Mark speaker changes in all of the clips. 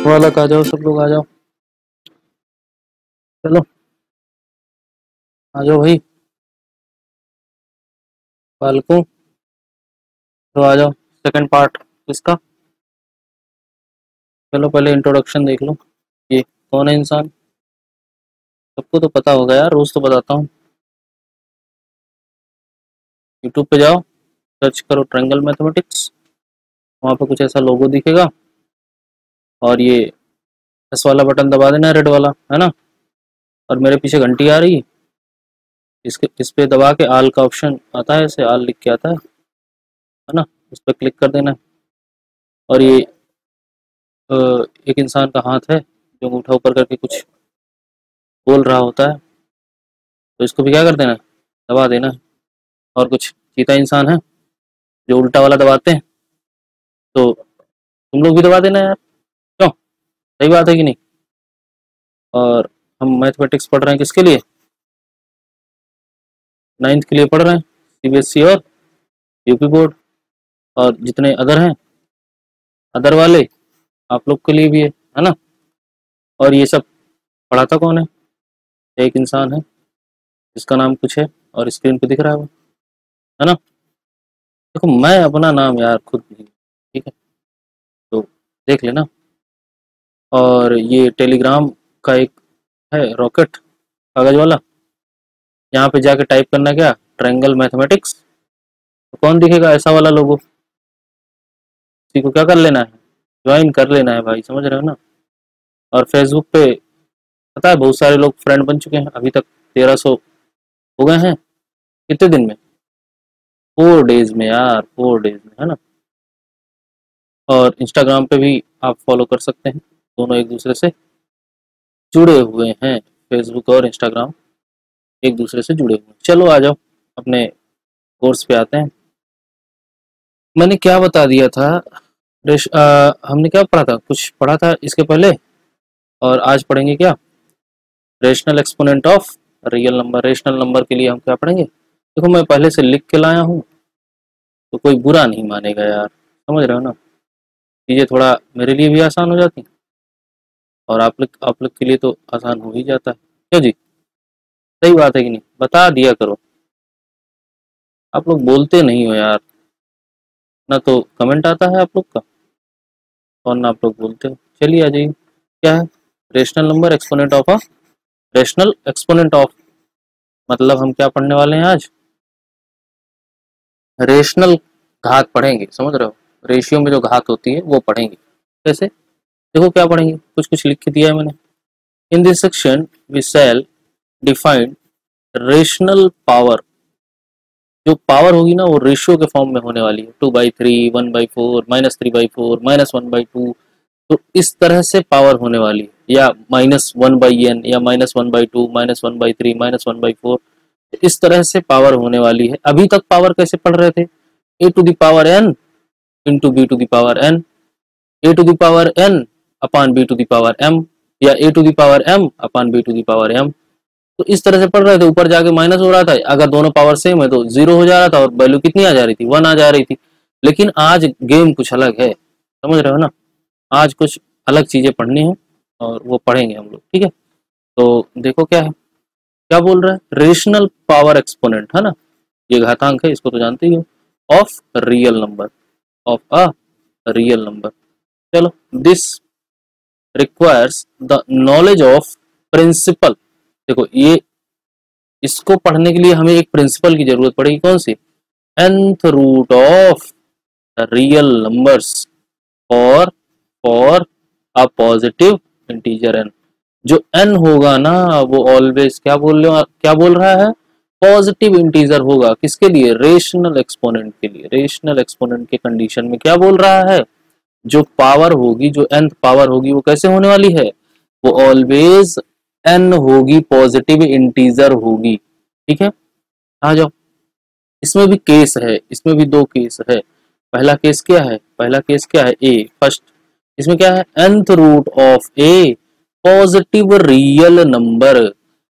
Speaker 1: वालक आ जाओ, सब लोग आ जाओ, चलो आ जाओ भाई बालकों, तो आ जाओ सेकंड पार्ट इसका। चलो पहले इंट्रोडक्शन देख लो, ये कौन है इंसान, सबको तो पता होगा यार, रोज तो बताता हूँ। यूट्यूब पे जाओ, सर्च करो ट्रायंगल मैथमेटिक्स, वहाँ पे कुछ ऐसा लोगो दिखेगा और ये एस वाला बटन दबा देना, रेड वाला है ना, और मेरे पीछे घंटी आ रही है, इसके इस पे दबा के आल का ऑप्शन आता है, ऐसे आल लिख के आता है ना, उस पर क्लिक कर देना है। और ये एक इंसान का हाथ है जो अंगूठा ऊपर करके कुछ बोल रहा होता है, तो इसको भी क्या कर देना है, दबा देना है। और कुछ चीता इंसान है जो उल्टा वाला दबाते हैं, तो तुम लोग भी दबा देना यार, क्यों, सही बात है कि नहीं। और हम मैथमेटिक्स पढ़ रहे हैं किसके लिए, 9th के लिए पढ़ रहे हैं, सीबीएसई और यूपी बोर्ड, और जितने अदर हैं, अदर वाले आप लोग के लिए भी है ना। और ये सब पढ़ाता कौन है, एक इंसान है जिसका नाम कुछ है और स्क्रीन पे दिख रहा है ना। देखो मैं अपना नाम यार खुद नहीं, ठीक है, तो देख लेना। और ये टेलीग्राम का एक है रॉकेट कागज वाला, यहाँ पे जाके टाइप करना क्या, ट्रायंगल मैथमेटिक्स, तो कौन दिखेगा, ऐसा वाला लोगो, इसी को क्या कर लेना है, ज्वाइन कर लेना है भाई, समझ रहे हो ना। और फेसबुक पे पता है बहुत सारे लोग फ्रेंड बन चुके हैं, अभी तक 1300 हो गए हैं, कितने दिन में, 4 डेज में यार, 4 डेज में, है ना। और इंस्टाग्राम पे भी आप फॉलो कर सकते हैं, दोनों एक दूसरे से जुड़े हुए हैं, फेसबुक और इंस्टाग्राम एक दूसरे से जुड़े हुए हैं। चलो आ जाओ अपने कोर्स पे आते हैं। मैंने क्या बता दिया था, हमने क्या पढ़ा था, कुछ पढ़ा था इसके पहले, और आज पढ़ेंगे क्या, rational exponent of real number. Rational number के लिए हम क्या पढ़ेंगे, देखो मैं पहले से लिख के लाया हूँ, तो कोई बुरा नहीं मानेगा यार, समझ रहे हो ना, चीज़ें थोड़ा मेरे लिए भी आसान हो जाती, और आप लोग के लिए तो आसान हो ही जाता है, क्यों जी, सही बात है कि नहीं, बता दिया करो, आप लोग बोलते नहीं हो यार, ना तो कमेंट आता है आप लोग का, और ना आप लोग बोलते हो। चलिए आ जाइए, क्या है, rational number exponent of a rational exponent of, मतलब हम क्या पढ़ने वाले हैं आज, रेशनल घात पढ़ेंगे, समझ रहे हो, रेशियो में जो घात होती है वो पढ़ेंगे। कैसे, देखो क्या पढ़ेंगे, कुछ कुछ लिख के दिया है मैंने। In this section we shall define rational power, जो पावर होगी ना वो रेशियो के फॉर्म में होने वाली है, 2/3, 1/4, -3/4, -1/2, तो इस तरह से पावर होने वाली है, या -1/n, या -1/2, -1/3, -1/4, इस तरह से पावर होने वाली है। अभी तक पावर कैसे पढ़ रहे थे, a to the power n into b to the power n, a to the power n upon b to the power m, या a to the power m upon b to the power m, तो इस तरह से पढ़ रहे थे। ऊपर जाके माइनस हो रहा था, अगर दोनों पावर सेम है तो 0 हो जा रहा था, और वैल्यू कितनी आ जा रही थी, 1 आ जा रही थी। लेकिन आज गेम कुछ अलग है, समझ रहे हो ना, आज कुछ अलग चीजें पढ़नी है, और वो पढ़ेंगे हम लोग, ठीक है। तो देखो क्या है, क्या बोल रहा है, रेशनल पावर एक्सपोनेंट, है ना, ये घातांक है, इसको तो जानते ही हो, of real number, of a real number. चलो, this requires the knowledge of principal, देखो ये, इसको पढ़ने के लिए हमें एक प्रिंसिपल की जरूरत पड़ेगी, कौन सी, nth root of the real numbers for a positive integer n, जो n होगा ना वो ऑलवेज क्या बोल रहा है, पॉजिटिव इंटीजर होगा, किसके लिए, रेशनल एक्सपोनेंट के लिए। रेशनल एक्सपोनेंट के कंडीशन में क्या बोल रहा है, जो पावर होगी, जो nth पावर होगी वो कैसे होने वाली है, वो ऑलवेज n होगी, पॉजिटिव इंटीजर होगी, ठीक है। आ जाओ, इसमें भी केस है, इसमें भी 2 केस है। पहला केस क्या है, पहला केस क्या है, ए फर्स्ट, इसमें क्या है, nth root of a positive real number.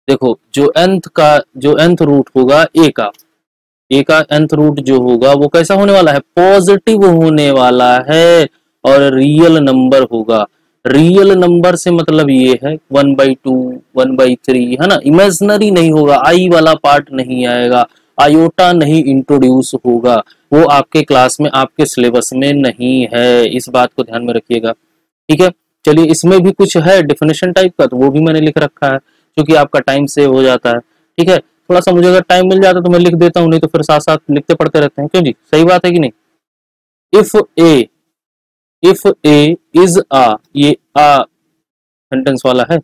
Speaker 1: देखो जो nth रूट होगा ए का nth रूट जो होगा वो कैसा होने वाला है, पॉजिटिव होने वाला है, और रियल नंबर होगा। रियल नंबर से मतलब ये है 1/2 1/3, है ना, इमेजिनरी नहीं होगा, आई वाला पार्ट नहीं आएगा, आयोटा नहीं इंट्रोड्यूस होगा, वो आपके क्लास में आपके सिलेबस में नहीं है, इस बात को ध्यान में रखिएगा। ठीक है, चलिए इसमें भी कुछ है डेफिनेशन टाइप का, तो वो भी मैंने लिख रखा है क्योंकि आपका टाइम सेव हो जाता है। ठीक है, थोड़ा सा मुझे अगर टाइम मिल जाता तो मैं लिख देता हूँ, नहीं तो फिर साथ साथ लिखते पढ़ते रहते हैं, क्यों जी, सही बात है कि नहीं। If A, if A is a, ये आ सेंटेंस वाला है,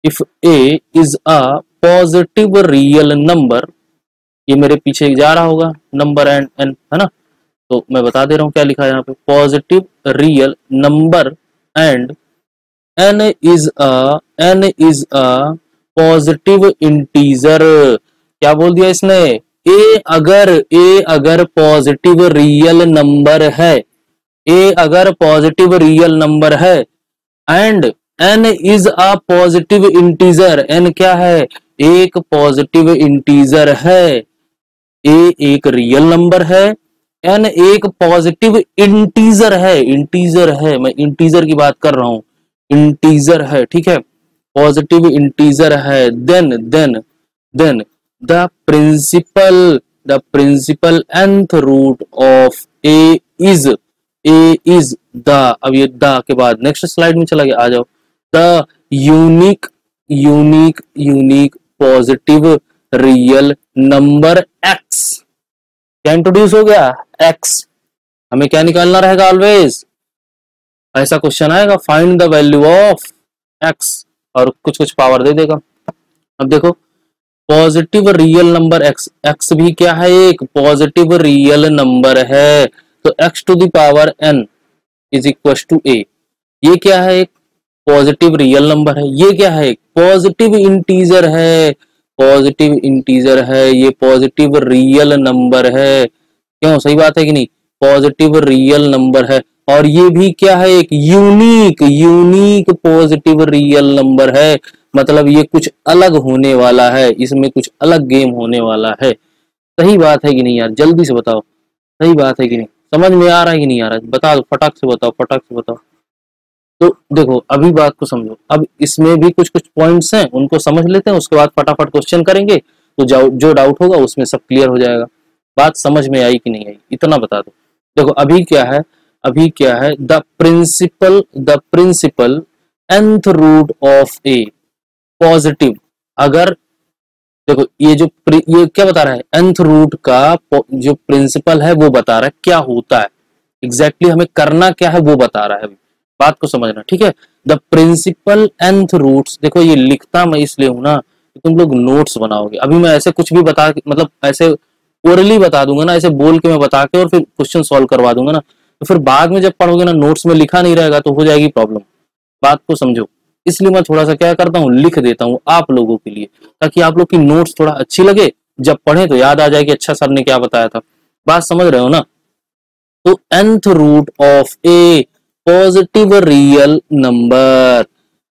Speaker 1: if A is a positive real number, ये मेरे पीछे जा रहा होगा नंबर एंड एन, है ना, तो मैं बता दे रहा हूँ क्या लिखा है यहाँ पे, positive real number and n is a positive integer. क्या बोल दिया इसने, ए अगर पॉजिटिव रियल नंबर है, ए अगर पॉजिटिव रियल नंबर है, and n is a positive integer, n क्या है, एक पॉजिटिव इंटीजर है, ए एक रियल नंबर है, n एक पॉजिटिव इंटीजर है, मैं इंटीजर की बात कर रहा हूं, इंटीजर है, ठीक है, पॉजिटिव इंटीजर है, then the principal nth root of a is the, अब ये द के बाद नेक्स्ट स्लाइड में चला गया, आ जाओ, the unique positive real number x, क्या इंट्रोड्यूस हो गया, x, हमें क्या निकालना रहेगा ऑलवेज, ऐसा क्वेश्चन आएगा, find the value of x, और कुछ पावर दे देगा। अब देखो पॉजिटिव रियल नंबर x भी क्या है, एक पॉजिटिव रियल नंबर है, तो x to the power n is equal to a, ये क्या है, एक पॉजिटिव रियल नंबर है, ये क्या है, एक पॉजिटिव इंटीजर है, पॉजिटिव इंटीजर है, ये पॉजिटिव रियल नंबर है, क्यों, सही बात है कि नहीं, पॉजिटिव रियल नंबर है, और ये भी क्या है, एक यूनिक पॉजिटिव रियल नंबर है, मतलब ये कुछ अलग होने वाला है, इसमें कुछ अलग गेम होने वाला है। सही बात है कि नहीं यार, जल्दी से बताओ, सही बात है कि नहीं, समझ में आ रहा है कि नहीं आ रहा है, बता दो, फटाक से बताओ। तो देखो अभी बात को समझो, अब इसमें भी कुछ पॉइंट्स हैं, उनको समझ लेते हैं, उसके बाद फटाफट क्वेश्चन करेंगे, तो जो डाउट होगा उसमें सब क्लियर हो जाएगा। बात समझ में आई कि नहीं आई, इतना बता दो। देखो अभी क्या है, the principal nth root of a positive, अगर देखो ये क्या बता रहा है, nth रूट का जो प्रिंसिपल है वो बता रहा है क्या होता है, एग्जैक्टली हमें करना क्या है वो बता रहा है, अभी बात को समझना, ठीक है। द प्रिंसिपल nth रूट्स, देखो ये लिखता मैं इसलिए हूं ना, तुम लोग नोट्स बनाओगे, अभी मैं ऐसे कुछ भी बता, मतलब ऐसे ओरली बता दूंगा ना, ऐसे बोल के मैं बता के और फिर क्वेश्चन सॉल्व करवा दूंगा ना, तो फिर बाद में जब पढ़ोगे ना, नोट्स में लिखा नहीं रहेगा तो हो जाएगी प्रॉब्लम, बात को समझो, इसलिए मैं थोड़ा सा क्या करता हूँ, लिख देता हूँ आप लोगों के लिए, ताकि आप लोग की नोट्स थोड़ा अच्छी लगे, जब पढ़े तो याद आ जाए कि अच्छा सर ने क्या बताया था, बात समझ रहे हो ना। तो nth root of a positive real number,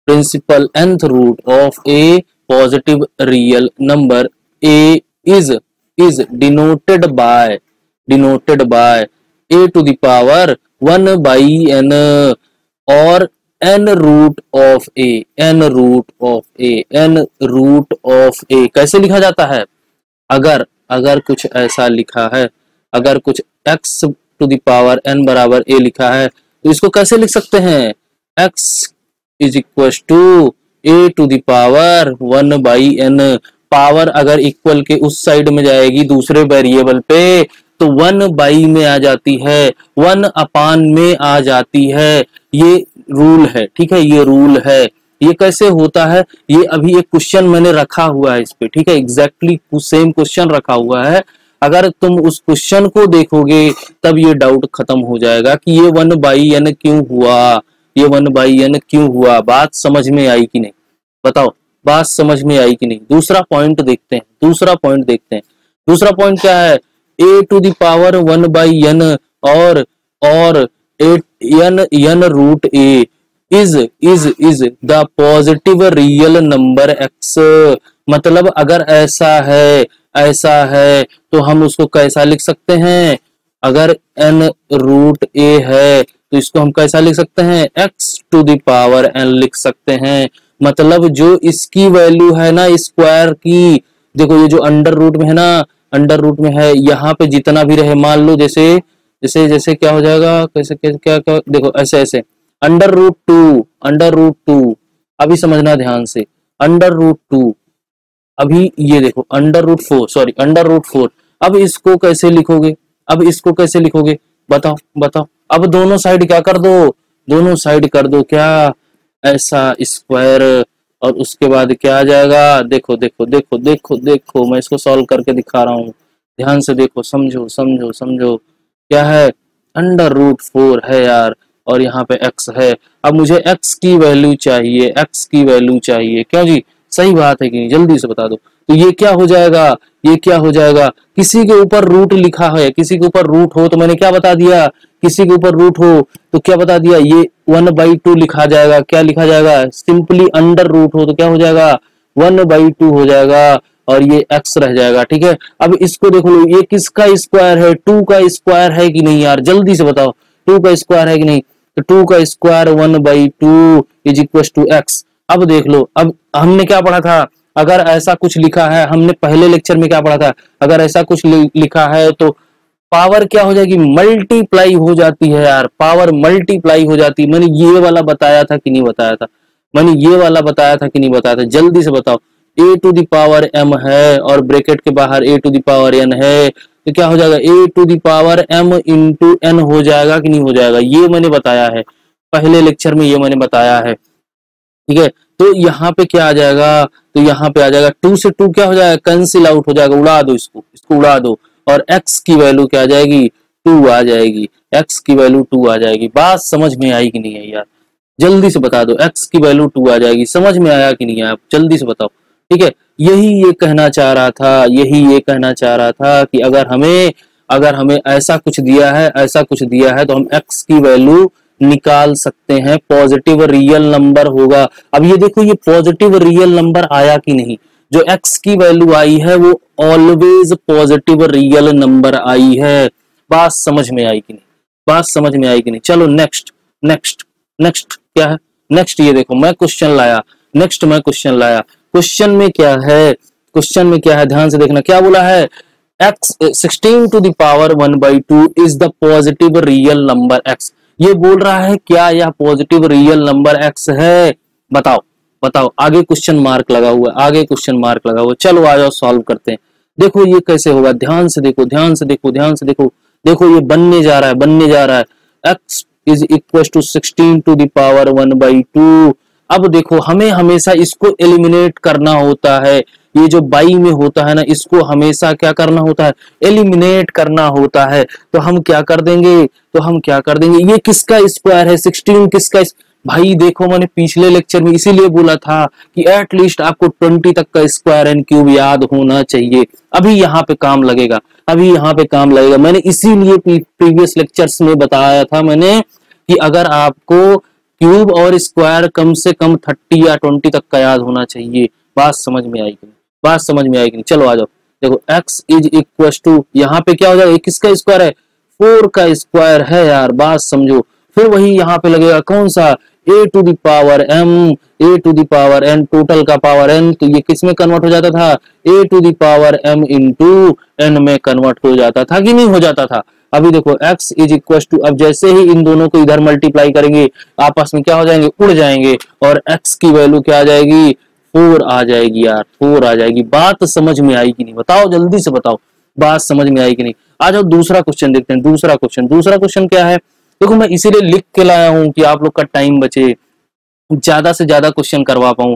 Speaker 1: principal nth root of a positive real number a is denoted by a to the power 1 by n, और n रूट ऑफ a कैसे लिखा जाता है, अगर कुछ ऐसा लिखा है, अगर कुछ x to the power n बराबर a लिखा है, तो इसको कैसे लिख सकते हैं, x is equal to a to the power 1 by n, power अगर इक्वल के उस साइड में जाएगी दूसरे वेरिएबल पे तो 1 बाई में आ जाती है, 1 अपान में आ जाती है, ये रूल है, ठीक है, ये रूल है। ये कैसे होता है, ये अभी एक क्वेश्चन मैंने रखा हुआ है इस पे, ठीक है, एग्जैक्टली सेम क्वेश्चन रखा हुआ है, अगर तुम उस क्वेश्चन को देखोगे तब ये डाउट खत्म हो जाएगा कि ये 1 बाई एन क्यों हुआ, ये 1 बाई एन क्यों हुआ, बात समझ में आई कि नहीं, बताओ, बात समझ में आई कि नहीं। दूसरा पॉइंट देखते हैं, दूसरा पॉइंट क्या है, a to the power 1 by n और n root a is the positive real number x, मतलब अगर ऐसा है तो हम उसको कैसा लिख सकते हैं, अगर n रूट a है तो इसको हम कैसा लिख सकते हैं, x to the power n लिख सकते हैं। मतलब जो इसकी वैल्यू है ना स्क्वायर की, देखो ये जो अंडर रूट में है ना, अंडर रूट में है, यहाँ पे जितना भी रहे, मान लो जैसे जैसे जैसे क्या हो जाएगा, कैसे कैसे क्या क्या, देखो ऐसे ऐसे under root two, under root two, अभी समझना ध्यान से, अंडर रूट टू, अभी ये देखो under root four, sorry under root four. अब इसको कैसे लिखोगे, अब इसको कैसे लिखोगे, बताओ बताओ। अब दोनों साइड क्या कर दो, दोनों साइड कर दो क्या, ऐसा स्क्वायर, और उसके बाद क्या आ जाएगा, देखो देखो देखो देखो देखो, मैं इसको सॉल्व करके दिखा रहा हूँ, ध्यान से देखो, समझो समझो समझो। क्या है, अंडर रूट फोर है यार, और यहाँ पे x है। अब मुझे x की वैल्यू चाहिए, x की वैल्यू चाहिए, क्यों जी, सही बात है कि नहीं, जल्दी से बता दो। तो ये क्या हो जाएगा, ये क्या हो जाएगा, किसी के ऊपर रूट लिखा है, किसी के ऊपर रूट हो तो मैंने क्या बता दिया, किसी के ऊपर रूट हो तो क्या बता दिया, ये 1/2 लिखा जाएगा, क्या लिखा जाएगा, सिंपली अंडर रूट हो तो क्या हो जाएगा, 1/2 हो जाएगा, और ये x रह जाएगा, ठीक है। अब इसको देखो लो, ये किसका स्क्वायर है, 2 का स्क्वायर है कि नहीं यार, जल्दी से बताओ, 2 का स्क्वायर है कि नहीं, तो 2 का square 1/2 is equal to x। अब देख लो, अब हमने क्या पढ़ा था, अगर ऐसा कुछ लिखा है, हमने पहले लेक्चर में क्या पढ़ा था, अगर ऐसा कुछ लिखा है तो पावर क्या हो जाएगी, मल्टीप्लाई हो जाती है यार, पावर मल्टीप्लाई हो जाती है। मैंने ये वाला बताया था कि नहीं बताया था, मैंने ये वाला बताया था कि नहीं बताया था, जल्दी से बताओ। a to the power m है और ब्रैकेट के बाहर a to the power n है, तो क्या हो जाएगा, a to the power m into n हो जाएगा कि नहीं हो जाएगा, ये मैंने बताया है पहले लेक्चर में, ये मैंने बताया है, ठीक है। तो यहाँ पे क्या आ जाएगा, तो यहाँ पे आ जाएगा 2 से 2 क्या हो जाएगा, कैंसिल आउट हो जाएगा, उड़ा दो इसको, इसको उड़ा दो, और x की वैल्यू क्या आ जाएगी, 2 आ जाएगी, x की वैल्यू 2 आ जाएगी। बात समझ में आई कि नहीं है यार, जल्दी से बता दो, x की वैल्यू 2 आ जाएगी, समझ में आया कि नहीं आया, जल्दी से बताओ, ठीक है। यही ये कहना चाह रहा था, यही ये कहना चाह रहा था कि अगर हमें ऐसा कुछ दिया है, ऐसा कुछ दिया है, तो हम x की वैल्यू निकाल सकते हैं, पॉजिटिव रियल नंबर होगा। अब ये देखो, ये पॉजिटिव रियल नंबर आया कि नहीं, जो x की वैल्यू आई है वो ऑलवेज पॉजिटिव रियल नंबर आई है। बात समझ में आई कि नहीं, बात समझ में आई कि नहीं। चलो नेक्स्ट नेक्स्ट नेक्स्ट क्या है, नेक्स्ट ये देखो मैं क्वेश्चन लाया, नेक्स्ट मैं क्वेश्चन लाया, क्वेश्चन में क्या है, क्वेश्चन में क्या है, ध्यान से देखना, क्या बोला है, x 16 to the power 1/2 is the positive real number x। ये बोल रहा है क्या यह पॉजिटिव रियल नंबर x है, बताओ बताओ। आगे क्वेश्चन मार्क लगा हुआ है, आगे क्वेश्चन मार्क लगा हुआ है, चलो आ जाओ सॉल्व करते हैं। देखो ये कैसे होगा, ध्यान से देखो, ध्यान से देखो, ध्यान से देखो, देखो ये बनने जा रहा है, बनने जा रहा है, x is equal to 16 to the power 1/2। अब देखो हमें हमेशा इसको एलिमिनेट करना होता है, ये जो बाई में होता है ना, इसको हमेशा क्या करना होता है, एलिमिनेट करना होता है। तो हम क्या कर देंगे, तो हम क्या कर देंगे, ये किसका स्क्वायर है, 16 किसका, भाई देखो मैंने पिछले लेक्चर में इसीलिए बोला था कि एटलीस्ट आपको 20 तक का स्क्वायर एंड क्यूब याद होना चाहिए, अभी यहाँ पे काम लगेगा, अभी यहाँ पे काम लगेगा। मैंने इसीलिए प्रीवियस लेक्चर्स में बताया था मैंने कि अगर आपको क्यूब और स्क्वायर कम से कम 30 या 20 तक का याद होना चाहिए। बात समझ में आई कि नहीं, बात समझ में आई कि नहीं, चलो आ जाओ। देखो x इज इक्वल टू, यहाँ पे क्या हो जाएगा, किसका स्क्वायर है, 4 का स्क्वायर है यार, बात समझो। फिर वही यहाँ पे लगेगा कौन सा, a to the power m, a to the power n, total का पावर n, तो ये किस में कन्वर्ट हो जाता था, a to the power m into n में कन्वर्ट हो जाता था कि नहीं हो जाता था। अभी देखो x इज इक्वल टू, अब जैसे ही इन दोनों को इधर मल्टीप्लाई करेंगे आपस में क्या हो जाएंगे, उड़ जाएंगे, और x की वैल्यू क्या आ जाएगी, 4 आ जाएगी यार, 4 आ जाएगी। बात समझ में आई कि नहीं, बताओ जल्दी से बताओ, बात समझ में आई कि नहीं। आ जाओ दूसरा क्वेश्चन देखते हैं, दूसरा क्वेश्चन, दूसरा क्वेश्चन क्या है, देखो मैं इसीलिए लिख के लाया हूं कि आप लोग का टाइम बचे, ज्यादा से ज्यादा क्वेश्चन करवा पाऊं।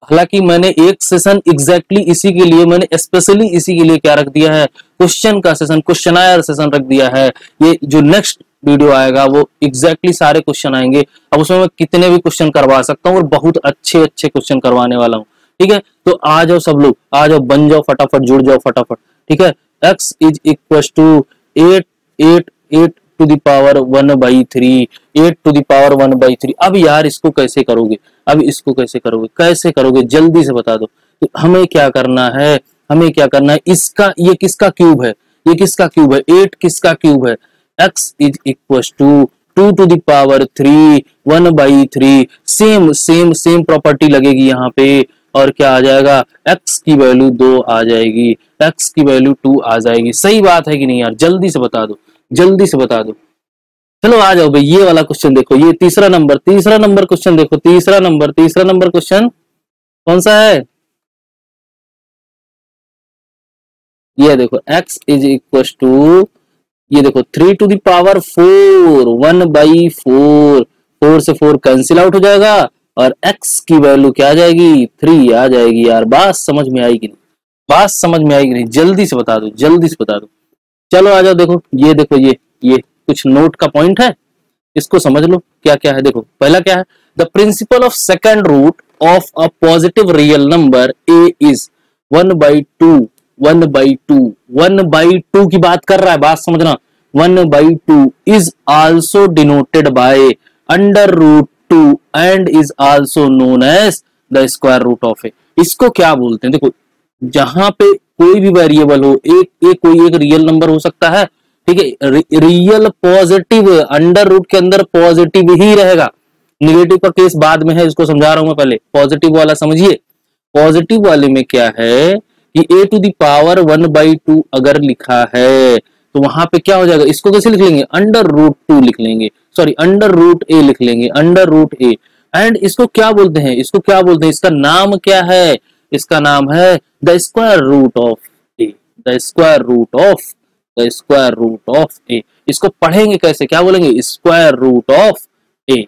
Speaker 1: हालांकि मैंने एक सेशन एग्जैक्टली इसी के लिए, मैंने स्पेशली इसी के लिए क्या रख दिया है, क्वेश्चन का सेशन, क्वेश्चनायर सेशन रख दिया है। ये जो नेक्स्ट वीडियो आएगा वो एग्जैक्टली सारे क्वेश्चन आएंगे, अब उसमें मैं कितने भी क्वेश्चन करवा सकता हूँ और बहुत अच्छे अच्छे क्वेश्चन करवाने वाला हूँ, ठीक है। तो आ जाओ सब लोग, आ जाओ, बन जाओ फटाफट, जुड़ जाओ फटाफट, ठीक है। x is equal to 8 to the power 1/3, 8 to the power 1/3। अब यार इसको कैसे करोगे, अब इसको कैसे करोगे, कैसे करोगे, जल्दी से बता दो। तो हमें क्या करना है, हमें क्या करना है, इसका, ये किसका क्यूब है, ये किसका क्यूब है, 8 किसका क्यूब है, x is equal to 2 to the power 3 1/3 same same same property लगेगी यहाँ पे और क्या आ जाएगा x की वैल्यू 2 आ जाएगी, x की वैल्यू 2 आ जाएगी। सही बात है कि नहीं यार, जल्दी से बता दो, जल्दी से बता दो। चलो आ जाओ भाई, ये वाला क्वेश्चन देखो, ये तीसरा नंबर क्वेश्चन देखो, तीसरा नंबर क्वेश्चन कौन सा है? ये देखो x इज इक्वल टू, ये देखो 3 टू द पावर 4 1/4, 4 से 4 कैंसिल आउट हो जाएगा और x की वैल्यू क्या आ जाएगी 3 आ जाएगी। यार बात समझ में आएगी नहीं, बात समझ में आएगी नहीं, जल्दी से बता दो, जल्दी से बता दो। चलो आ जाओ, देखो ये कुछ नोट का पॉइंट है, इसको समझ लो क्या क्या है। देखो पहला क्या है, the principal of second root of a positive real number a is 1/2 1/2 1/2 की बात कर रहा है, बात समझना। 1/2 is also denoted by √2 and is also known as the square root of A. इसको क्या बोलते हैं? देखो जहां पे कोई भी वेरिएबल हो, कोई एक रियल नंबर हो सकता है, ठीक है, रियल पॉजिटिव, अंडर रूट के अंदर पॉजिटिव ही रहेगा, निगेटिव का केस बाद में है, इसको समझा रहा हूं मैं, पहले पॉजिटिव वाला समझिए। पॉजिटिव वाले में क्या है कि a टू द पावर 1/2 अगर लिखा है तो वहां पे क्या हो जाएगा, इसको कैसे लिख लेंगे, √2 लिख लेंगे, सॉरी √a लिख लेंगे, √a। एंड इसको क्या बोलते हैं, इसको क्या बोलते हैं, इसका नाम क्या है, इसका नाम है the square root of A, the square root of, the square root of A. इसको पढ़ेंगे कैसे, क्या बोलेंगे, स्क्वायर रूट ऑफ ए।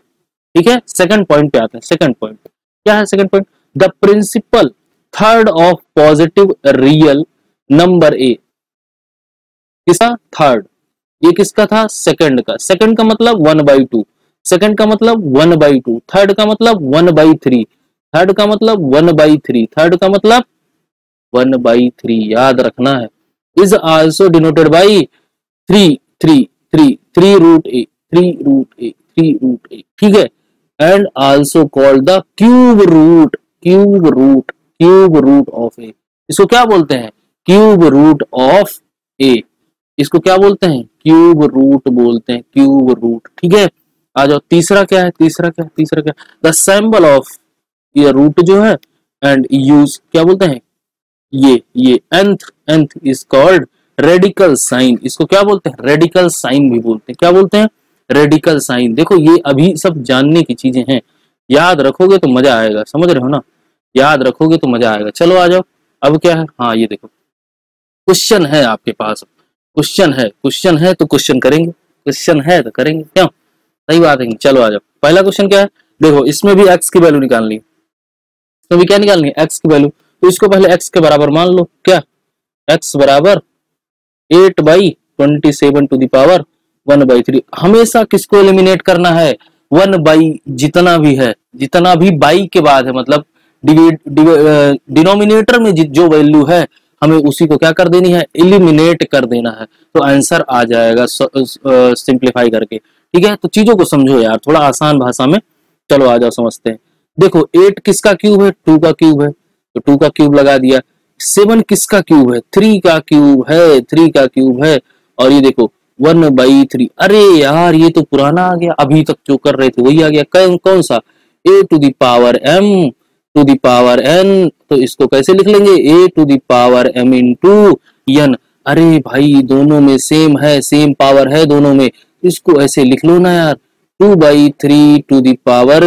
Speaker 1: ठीक है, सेकंड पॉइंट पे आते हैं। सेकंड पॉइंट क्या है, second point, the principal third of positive real number a, किसका थर्ड, ये किसका था, सेकंड का। सेकंड का मतलब 1/2, सेकंड का मतलब 1/2, थर्ड का मतलब 1/3, थर्ड का मतलब 1/3, थर्ड का मतलब 1/3, याद रखना है। Is also denoted by 3 3 3 3 root A, 3 root A, 3 root A, ठीक है। And also called the cube root, cube root, cube root of A. इसको क्या बोलते हैं, क्यूब रूट ऑफ ए। इसको क्या बोलते हैं, क्यूब रूट बोलते हैं, क्यूब रूट, ठीक है। आ जाओ, तीसरा क्या है, तीसरा क्या, तीसरा क्या, द सिंबल ऑफ ये रूट जो है एंड यूज क्या बोलते हैं, ये nth is called radical sign. इसको क्या बोलते हैं, रेडिकल साइन भी बोलते हैं, क्या बोलते हैं, रेडिकल साइन। देखो ये अभी सब जानने की चीजें हैं, याद रखोगे तो मजा आएगा, समझ रहे हो ना, याद रखोगे तो मजा आएगा। चलो आ जाओ, अब क्या है, हाँ ये देखो क्वेश्चन है आपके पास, क्वेश्चन है तो क्वेश्चन करेंगे, क्वेश्चन है तो करेंगे, क्यों, सही बात है। चलो आ जाओ, पहला क्वेश्चन क्या है, देखो इसमें भी x की वैल्यू निकालनी है, इसमें भी क्या निकालनी है, x की वैल्यू। तो इसको पहले x के बराबर मान लो, क्या, x बराबर 8/27 टू द पावर 1/3। हमेशा किसको एलिमिनेट करना है, 1 जितना भी है, जितना भी बाई के बाद है, मतलब डिनोमिनेटर में जो वैल्यू है हमें उसी को क्या कर देनी है, एलिमिनेट कर देना है, तो आंसर आ जाएगा सिंप्लीफाई करके। ठीक है, तो चीजों को समझो यार थोड़ा आसान भाषा में। चलो आ जाओ समझते हैं। देखो 8 किसका क्यूब है, 2 का क्यूब है, तो 2 का क्यूब लगा दिया। 7 किसका क्यूब है, 3 का क्यूब है, 3 का क्यूब है। और ये देखो 1/3, अरे यार ये तो पुराना आ गया, अभी तक जो कर रहे थे वही आ गया। कौन सा, a to the power m to the power n, तो इसको कैसे लिख लेंगे, a to the power m into n। अरे भाई दोनों में सेम है, सेम पावर है दोनों में, इसको ऐसे लिख लो ना यार, 2/3 टू द पावर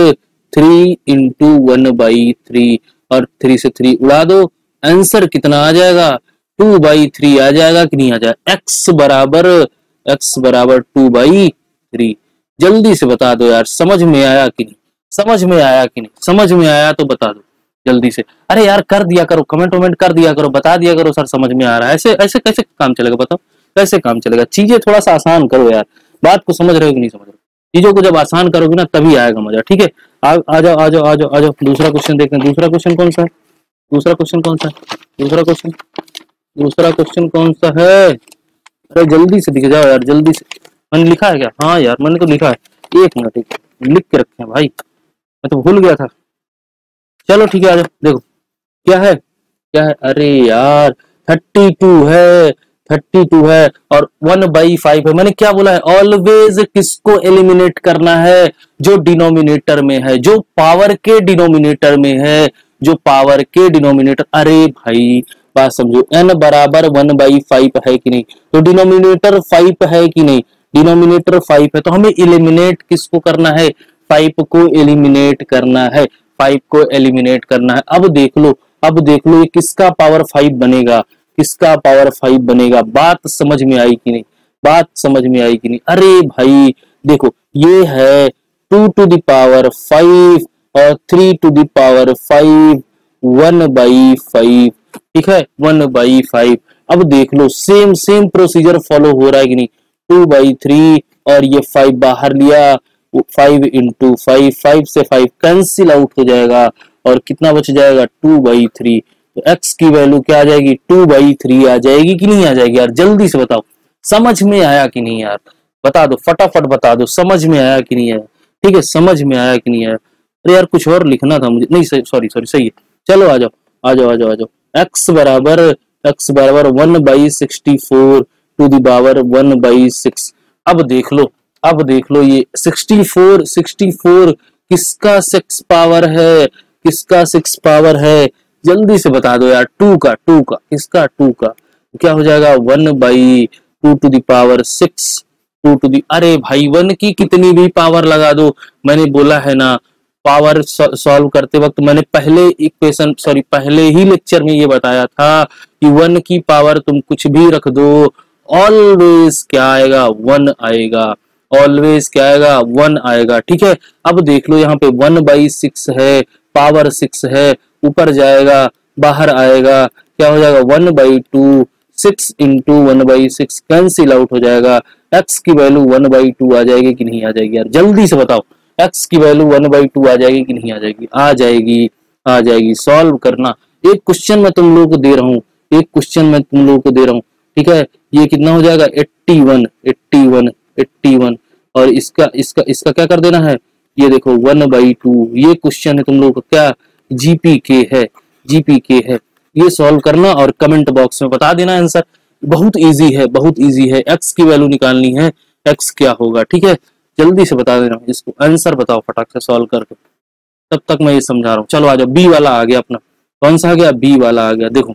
Speaker 1: 3 इंटू 1/3, और 3 से 3 उड़ा दो, आंसर कितना आ जाएगा, 2/3 आ जाएगा कि नहीं आ जाएगा। x बराबर 2/3। जल्दी से बता दो यार, समझ में आया कि नहीं, समझ में आया कि नहीं, समझ में आया तो बता दो जल्दी से। अरे यार कर दिया करो, कमेंट कर दिया करो, बता दिया करो सर समझ में आ रहा है। ऐसे ऐसे कैसे काम चलेगा, बताओ कैसे काम चलेगा। चीजें थोड़ा सा आसान करो यार, बात को समझ रहे हो कि नहीं समझ रहे हो। चीजों को जब आसान करोगे ना तभी आएगा मजा। ठीक है, आ जाओ आ जाओ आ जाओ आ जाओ, दूसरा क्वेश्चन देखते हैं। दूसरा क्वेश्चन कौन सा है, दूसरा क्वेश्चन कौन सा है, दूसरा क्वेश्चन कौन सा है। अरे जल्दी से दिख जाओ यार, जल्दी से। मैंने लिखा है क्या, हाँ यार मैंने तो लिखा है, एक मिनट लिख के रखे हैं भाई, मैं तो भूल गया था। चलो ठीक है, आ जाओ देखो क्या है, क्या है, अरे यार 32 है, 32 है और 1/5 है। मैंने क्या बोला है, ऑलवेज किसको एलिमिनेट करना है, जो डिनोमिनेटर में है, जो पावर के डिनोमिनेटर में है, जो पावर के डिनोमिनेटर। अरे भाई बात समझो, n बराबर 1/5 है कि नहीं, तो डिनोमिनेटर 5 है कि नहीं, डिनोमिनेटर 5 है, तो हमें एलिमिनेट किसको करना है, 5 को एलिमिनेट करना है, 5 को एलिमिनेट करना है। अब देख लो, अब देख लो ये किसका पावर 5 बनेगा, किसका पावर 5 बनेगा। बात समझ में आई कि नहीं, बात समझ में आई कि नहीं। अरे भाई देखो ये है 2 to the power 5 और 3 to the power 5, 1/5, ठीक है 1/5। अब देख लो सेम सेम प्रोसीजर फॉलो हो रहा है कि नहीं, 2/3 और ये 5 बाहर लिया, 5 into 5, 5 से 5 कैंसिल आउट हो जाएगा और कितना बच जाएगा 2/3। तो x की वैल्यू क्या आ जाएगी, 2/3 आ जाएगी कि नहीं आ जाएगी यार, जल्दी से बताओ, समझ में आया कि नहीं यार, बता दो फटाफट बता दो, समझ में आया कि नहीं आया, ठीक है समझ में आया कि नहीं आया। अरे यार कुछ और लिखना था मुझे, नहीं सॉरी सॉरी सही है, चलो आ जाओ आ जाओ आ जाओ आ जाओ। x बराबर 1/64 टू द पावर 1/6। अब देख लो, अब देख लो ये 64 किसका 6 पावर है, किसका 6 पावर है, जल्दी से बता दो यार, 2 का किसका 2 का, क्या हो जाएगा 1/2 to the power 6, 2 to the, अरे भाई 1 की कितनी भी पावर लगा दो, मैंने बोला है ना पावर सॉल्व करते वक्त मैंने पहले इक्वेशन पहले ही लेक्चर में ये बताया था कि 1 की पावर तुम कुछ भी रख दो, ऑलवेज क्या आएगा 1 आएगा, ऑलवेज क्या आएगा 1 आएगा, ठीक है। अब देख लो यहाँ पे 1/6 है, पावर 6 है, ऊपर जाएगा बाहर आएगा, क्या हो जाएगा 1/2, 6 into 1/6 कैंसिल आउट हो जाएगा, x की वैल्यू 1/2 आ जाएगी कि नहीं आ जाएगी यार, जल्दी से बताओ, x की वैल्यू 1/2 आ जाएगी कि नहीं आ जाएगी, आ जाएगी, आ जाएगी। सॉल्व करना, एक क्वेश्चन मैं तुम लोगों को दे रहा हूँ, एक क्वेश्चन मैं तुम लोगों को दे रहा हूँ, ठीक है। ये कितना हो जाएगा 81 और इसका इसका इसका क्या कर देना है, ये देखो 1/2। ये क्वेश्चन है तुम लोगों का क्या, जीपीके है, जीपीके है। ये सॉल्व करना और कमेंट बॉक्स में बता देना आंसर, बहुत इजी है, बहुत इजी है। x की वैल्यू निकालनी है, x क्या होगा, ठीक है, जल्दी से बता देना, इसको आंसर बताओ फटाक से सॉल्व करके, तब तक मैं ये समझा रहा हूँ। चलो आ जाओ, बी वाला आ गया अपना, कौन सा आ गया, बी वाला आ गया। देखो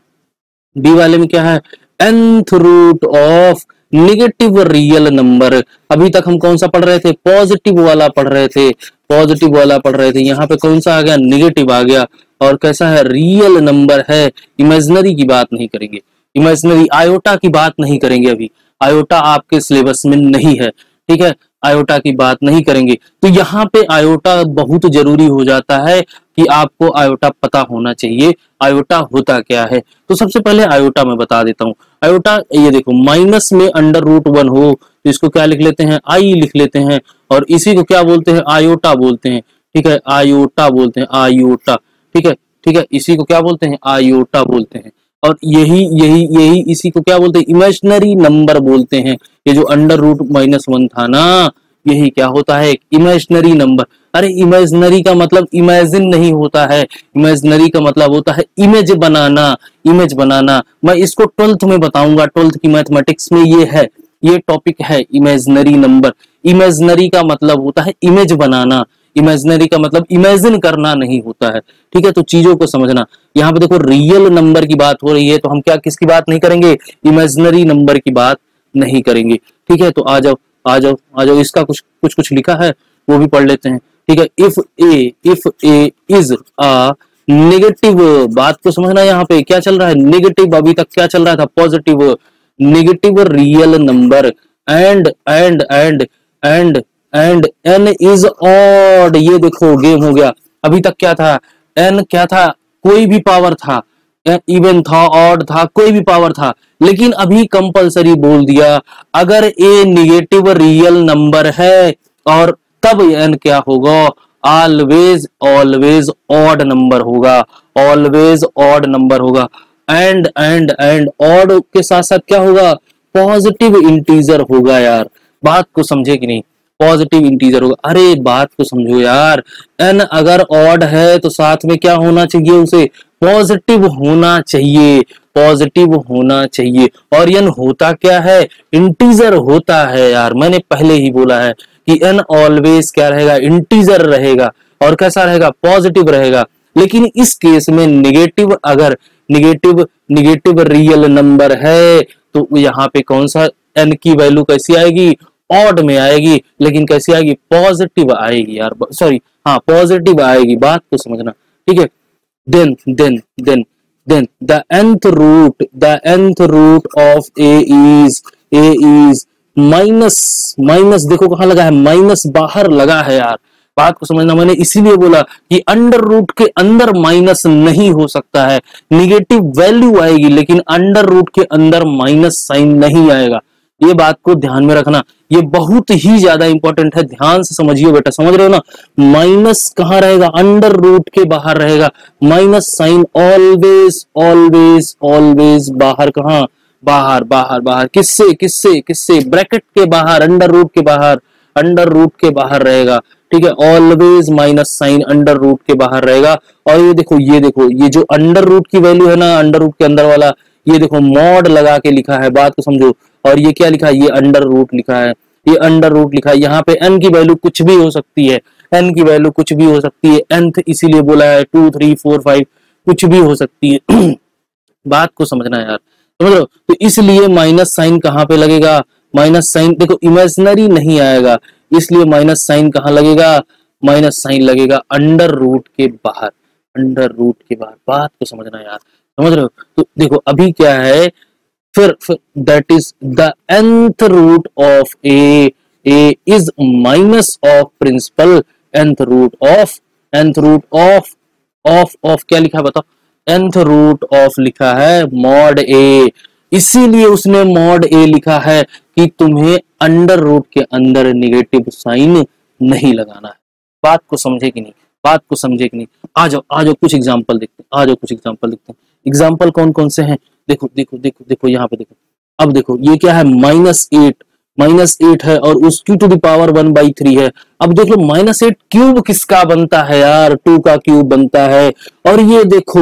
Speaker 1: बी वाले में क्या है, nth root of negative real number. अभी तक हम कौन सा पढ़ रहे थे, पॉजिटिव वाला पढ़ रहे थे, पॉजिटिव वाला पढ़ रहे थे। यहाँ पे कौन सा आ गया, नेगेटिव आ गया, और कैसा है, रियल नंबर है, इमेजिनरी की बात नहीं करेंगे, इमेजिनरी आयोटा की बात नहीं करेंगे, अभी आयोटा आपके सिलेबस में नहीं है, ठीक है, आयोटा की बात नहीं करेंगे। तो यहाँ पे आयोटा बहुत जरूरी हो जाता है कि आपको आयोटा पता होना चाहिए, आयोटा होता क्या है। तो सबसे पहले आयोटा मैं बता देता हूँ। आयोटा ये देखो, माइनस में √1 हो तो इसको क्या लिख लेते हैं, आई लिख लेते हैं, और इसी को क्या बोलते हैं, आयोटा बोलते हैं, ठीक है, आयोटा बोलते हैं, आयोटा, ठीक है, ठीक है, इसी को क्या बोलते हैं, आयोटा बोलते हैं। और यही यही यही इसी को क्या बोलते हैं, इमेजिनरी नंबर बोलते हैं। ये जो √-1 था ना, यही क्या होता है, इमेजिनरी नंबर। अरे इमेजिनरी का मतलब इमेजिन नहीं होता है, इमेजिनरी का मतलब होता है इमेज बनाना, इमेज बनाना। मैं इसको 12th में बताऊंगा, 12th की मैथमेटिक्स में ये है, ये टॉपिक है इमेजिनरी नंबर। इमेजिनरी का मतलब होता है इमेज बनाना, इमेजिनरी का मतलब इमेजिन करना नहीं होता है, ठीक है। तो चीजों को समझना, यहाँ पे देखो रियल नंबर की बात हो रही है, तो हम क्या किसकी बात नहीं करेंगे, इमेजिनरी नंबर की बात नहीं करेंगे, ठीक है। तो आ जाओ आ जाओ आ जाओ, इसका कुछ लिखा है वो भी पढ़ लेते हैं, ठीक है। If A is a negative, बात को समझना, यहाँ पे क्या चल रहा है, नेगेटिव, अभी तक क्या चल रहा था, positive, negative real number and n is odd. ये देखो गेम हो गया, अभी तक क्या था, n क्या था, कोई भी पावर था, इवन था, ऑड था, कोई भी पावर था, लेकिन अभी कंपलसरी बोल दिया अगर ए नेगेटिव रियल नंबर है और तब n क्या होगा, ऑलवेज ऑलवेज ऑड नंबर होगा, ऑलवेज ऑड नंबर होगा। एंड ऑड के साथ साथ क्या होगा, पॉजिटिव इंटीजर होगा यार, बात को समझे कि नहीं, पॉजिटिव इंटीजर होगा। अरे बात को समझो यार, n अगर ऑड है तो साथ में क्या होना चाहिए, उसे पॉजिटिव होना चाहिए, पॉजिटिव होना चाहिए। और n होता क्या है, इंटीजर होता है यार, मैंने पहले ही बोला है कि n ऑलवेज क्या रहेगा, इंटीजर रहेगा और कैसा रहेगा, पॉजिटिव रहेगा। लेकिन इस केस में निगेटिव, अगर निगेटिव रियल नंबर है तो यहाँ पे कौन सा n की वैल्यू कैसी आएगी, ऑड में आएगी, लेकिन कैसी आएगी, पॉजिटिव आएगी यार, सॉरी हाँ पॉजिटिव आएगी, बात को समझना, ठीक है। then the nth root of a is minus देखो कहां लगा है, माइनस बाहर लगा है यार, बात को समझना। मैंने इसीलिए बोला कि अंडर रूट के अंदर माइनस नहीं हो सकता है, निगेटिव वैल्यू आएगी लेकिन अंडर रूट के अंदर माइनस साइन नहीं आएगा। ये बात को ध्यान में रखना, ये बहुत ही ज्यादा इंपॉर्टेंट है, ध्यान से समझिए बेटा, समझ रहे हो ना। माइनस कहां रहेगा, अंडर रूट के बाहर रहेगा, minus sign always always always बाहर, कहां, बाहर बाहर बाहर, किससे ब्रैकेट के बाहर, अंडर रूट के बाहर रहेगा, ठीक है। Always minus sign under root के बाहर रहेगा। और ये देखो ये जो अंडर रूट की वैल्यू है ना, अंडर रूट के अंदर वाला, ये देखो मॉड लगा के लिखा है, बात को समझो। और ये क्या लिखा है, ये अंडर रूट लिखा है, ये अंडर रूट लिखा है। यहाँ पे n की वैल्यू कुछ भी हो सकती है, n की वैल्यू कुछ भी हो सकती है, nth इसीलिए बोला है, 2 3 4 5 कुछ भी हो सकती है बात को समझना यार, समझ लो। तो इसलिए माइनस साइन कहाँ पे लगेगा, माइनस साइन देखो इमेजिनरी नहीं आएगा, इसलिए माइनस साइन कहाँ लगेगा, माइनस साइन लगेगा अंडर रूट के बाहर, अंडर रूट के बाहर, बात को समझना यार, समझ रहे हो। तो देखो अभी क्या है, फिर that is the nth root of a is minus of principal nth root of क्या लिखा है बताओ, nth रूट ऑफ लिखा है मॉड a, इसीलिए उसने मॉड a लिखा है कि तुम्हें अंडर रूट के अंदर निगेटिव साइन नहीं लगाना है। बात को समझे कि नहीं, आ जाओ कुछ एग्जांपल देखते हैं, एग्जांपल कौन कौन से हैं, देखो यहाँ पे देखो, अब देखो ये क्या है, -8 है और उसकी टू द पावर 1/3 है। अब देख लो -8 क्यूब किसका बनता है यार, 2 का क्यूब बनता है। और ये देखो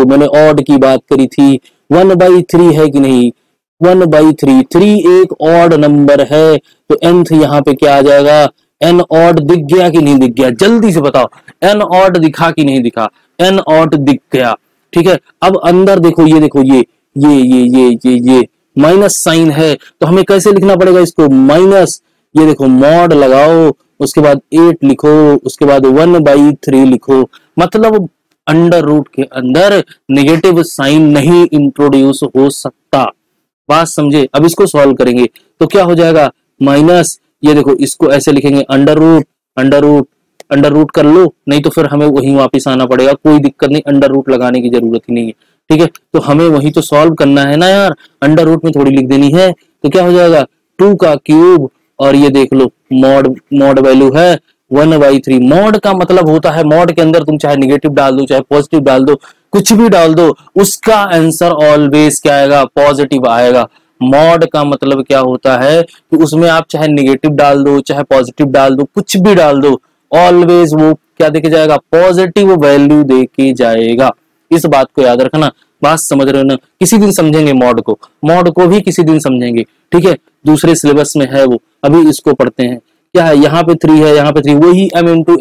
Speaker 1: मैंने ऑड की बात करी थी, 1/3 है कि नहीं, 1/3, 3 एक ऑड नंबर है, तो nth यहाँ पे क्या आ जाएगा, n ऑड दिख गया कि नहीं दिख गया, जल्दी से बताओ, n ऑड दिखा कि नहीं दिखा, n ऑड दिख गया, ठीक है। अब अंदर देखो ये माइनस साइन है, तो हमें कैसे लिखना पड़ेगा इसको, माइनस, ये देखो मॉड लगाओ, उसके बाद 8 लिखो, उसके बाद 1/3 लिखो, मतलब अंडर रूट के अंदर नेगेटिव साइन नहीं इंट्रोड्यूस हो सकता, बात समझे। अब इसको सॉल्व करेंगे तो क्या हो जाएगा, माइनस, ये देखो इसको ऐसे लिखेंगे अंडर रूट कर लो, नहीं तो फिर हमें वहीं वापस आना पड़ेगा, कोई दिक्कत नहीं, अंडर रूट लगाने की जरूरत ही नहीं है, ठीक है। तो हमें वही तो सॉल्व करना है ना यार, अंडर रूट में थोड़ी लिख देनी है, तो क्या हो जाएगा 2 का क्यूब, और ये देख लो मॉड वैल्यू है 1/3। मॉड का मतलब होता है, मॉड के अंदर तुम चाहे निगेटिव डाल दो, चाहे पॉजिटिव डाल दो, कुछ भी डाल दो, उसका आंसर ऑलवेज क्या आएगा, पॉजिटिव आएगा। मॉड का मतलब क्या होता है कि उसमें आप चाहे निगेटिव डाल दो, चाहे पॉजिटिव डाल दो, कुछ भी डाल दो, ऑलवेज वो क्या देके जाएगा, पॉजिटिव वैल्यू देके जाएगा। इस बात को याद रखना, बात समझ रहे हो ना। किसी दिन समझेंगे मॉड को भी किसी दिन समझेंगे, ठीक है, दूसरे सिलेबस में है वो, अभी इसको पढ़ते हैं। क्या है, यहाँ पे 3 है, यहाँ पे 3, वही m into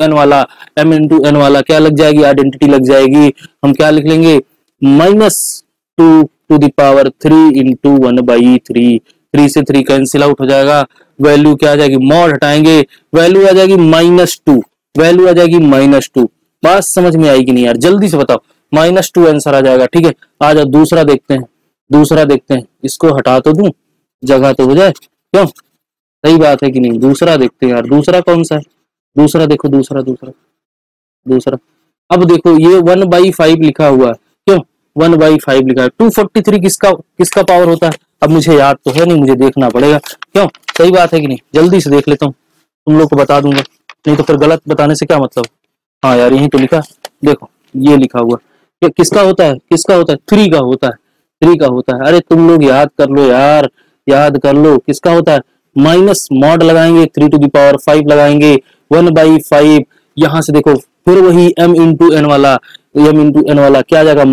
Speaker 1: n वाला क्या लग जाएगी, आइडेंटिटी लग जाएगी। हम क्या लिख लेंगे, -2 to the power 3 into 1/3, 3 से 3 कैंसिल आउट हो जाएगा, वैल्यू क्या आ जाएगी, मॉड हटाएंगे, वैल्यू आ जाएगी -2, बात समझ में आएगी नहीं यार, जल्दी से बताओ, -2 आंसर आ जाएगा, ठीक है। आ जाओ दूसरा देखते हैं, इसको हटा तो दूं, जगह तो हो जाए, क्यों, सही बात है कि नहीं। दूसरा देखते हैं यार, दूसरा कौन सा है, दूसरा देखो, दूसरा अब देखो ये 1/5 लिखा हुआ है, क्यों 1/5 लिखा है, 243 किसका पावर होता है, अब मुझे याद तो है नहीं, मुझे देखना पड़ेगा, क्यों, सही बात है कि नहीं, जल्दी से देख लेता हूँ, तुम लोग को बता दूंगा, नहीं तो फिर गलत बताने से क्या मतलब। हाँ यार यही तो लिखा, देखो ये लिखा हुआ, ये किसका होता है, 3 का होता है, अरे तुम लोग याद कर लो यार, किसका होता है, माइनस मॉड लगाएंगे, 3 to the power 5 लगाएंगे, 1/5, यहाँ से देखो फिर वही m into n वाला क्या आ जाएगा,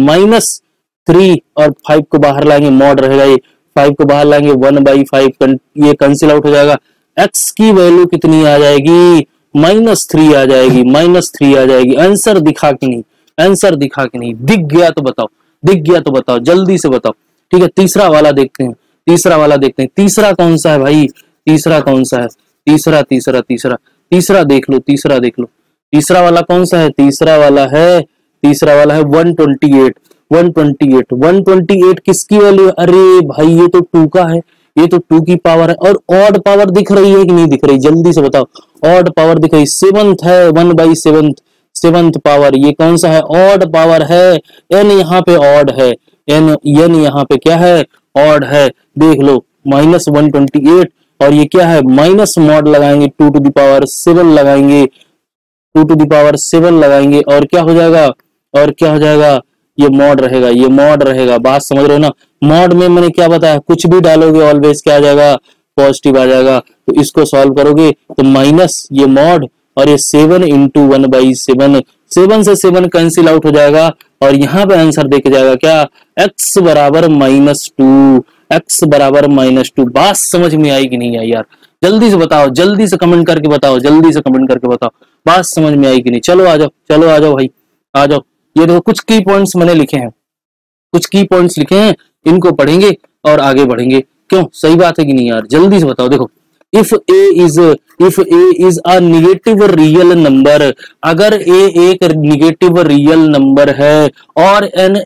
Speaker 1: 3 और 5 को बाहर लाएंगे, मॉड रहेगा ये, 5 को बाहर लाएंगे 1/5 ये कैंसिल आउट हो जाएगा। x की वैल्यू कितनी आ जाएगी, -3 आ जाएगी, -3 आ जाएगी। आंसर दिखा कि नहीं, आंसर दिखा कि नहीं, दिख गया तो बताओ, दिख गया तो बताओ, जल्दी से बताओ। ठीक है, तीसरा वाला देखते हैं, तीसरा वाला देखते हैं। तीसरा कौन सा है भाई, तीसरा कौन सा है, तीसरा तीसरा तीसरा तीसरा देख लो, तीसरा देख लो, तीसरा वाला कौन सा है, तीसरा वाला है, तीसरा वाला है 128। 128 किसकी वैल्यू, अरे भाई ये तो 2 का है, ये तो 2 की पावर है। और ऑड पावर दिख रही है कि नहीं दिख रही, जल्दी से बताओ। ऑड पावर दिख रही, 7th है, 1/7, 7th पावर, ये कौन सा है, ऑड पावर है। n यहाँ पे ऑड है, n यहाँ पे क्या है, ऑड है। देख लो -128 और ये क्या है, माइनस मॉड लगाएंगे 2 to the power 7 लगाएंगे, 2 to the power 7 लगाएंगे और क्या हो जाएगा, और क्या हो जाएगा, ये मॉड रहेगा, ये मॉड रहेगा। बात समझ रहे हो ना, मॉड में मैंने क्या बताया, कुछ भी डालोगे ऑलवेज क्या आ जाएगा, पॉजिटिव आ जाएगा। तो इसको सॉल्व करोगे तो माइनस ये मॉड और ये 7 into 1/7, 7 से 7 कैंसिल आउट हो जाएगा और यहाँ पे आंसर देके जाएगा क्या, x बराबर -2, x बराबर -2। बात समझ में आई कि नहीं आई यार, जल्दी से बताओ, जल्दी से कमेंट करके बताओ, जल्दी से कमेंट करके बताओ, बात समझ में आई कि नहीं। चलो आ जाओ, चलो आ जाओ भाई, आ जाओ। ये देखो कुछ की पॉइंट्स मैंने लिखे हैं, कुछ की पॉइंट्स लिखे हैं, इनको पढ़ेंगे और आगे बढ़ेंगे। क्यों, सही बात है कि नहीं यार, जल्दी से बताओ। देखो if a is a negative real number, अगर a एक negative real number है और n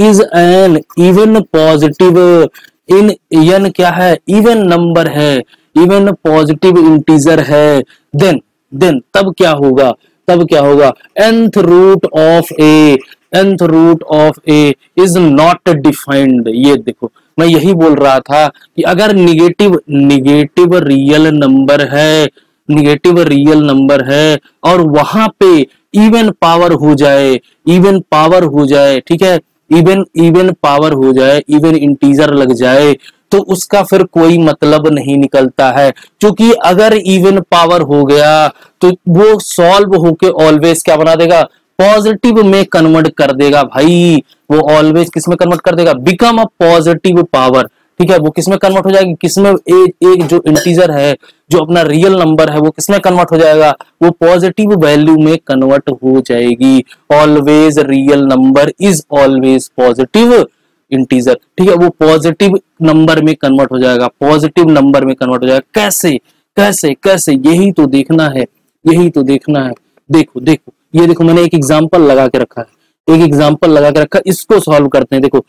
Speaker 1: is an even positive, n क्या है, even number है, even positive integer है, then तब क्या होगा, तब क्या होगा, nth root of a is not defined। ये देखो मैं यही बोल रहा था कि अगर निगेटिव रियल नंबर है, निगेटिव रियल नंबर है और वहां पे इवन पावर हो जाए, इवन पावर हो जाए, ठीक है, इवन पावर हो जाए, इवन इंटीजर लग जाए, तो उसका फिर कोई मतलब नहीं निकलता है। क्योंकि अगर इवन पावर हो गया तो वो सॉल्व होके ऑलवेज क्या बना देगा, पॉजिटिव में कन्वर्ट कर देगा भाई। वो ऑलवेज किस में कन्वर्ट कर देगा, बिकम अ पॉजिटिव पावर। ठीक है, वो किस में कन्वर्ट हो जाएगी, किसमें, एक जो इंटीजर है, जो अपना रियल नंबर है, वो किसमें कन्वर्ट हो जाएगा, वो पॉजिटिव वैल्यू में कन्वर्ट हो जाएगी। Always real number is always positive integer. ठीक है, वो पॉजिटिव नंबर में कन्वर्ट हो जाएगा, पॉजिटिव नंबर में कन्वर्ट हो जाएगा। कैसे कैसे कैसे, यही तो देखना है, यही तो देखना है। देखो देखो, ये देखो मैंने एक एग्जांपल लगा के रखा है, एक एग्जांपल लगा के रखा है, इसको सॉल्व करते हैं। देखो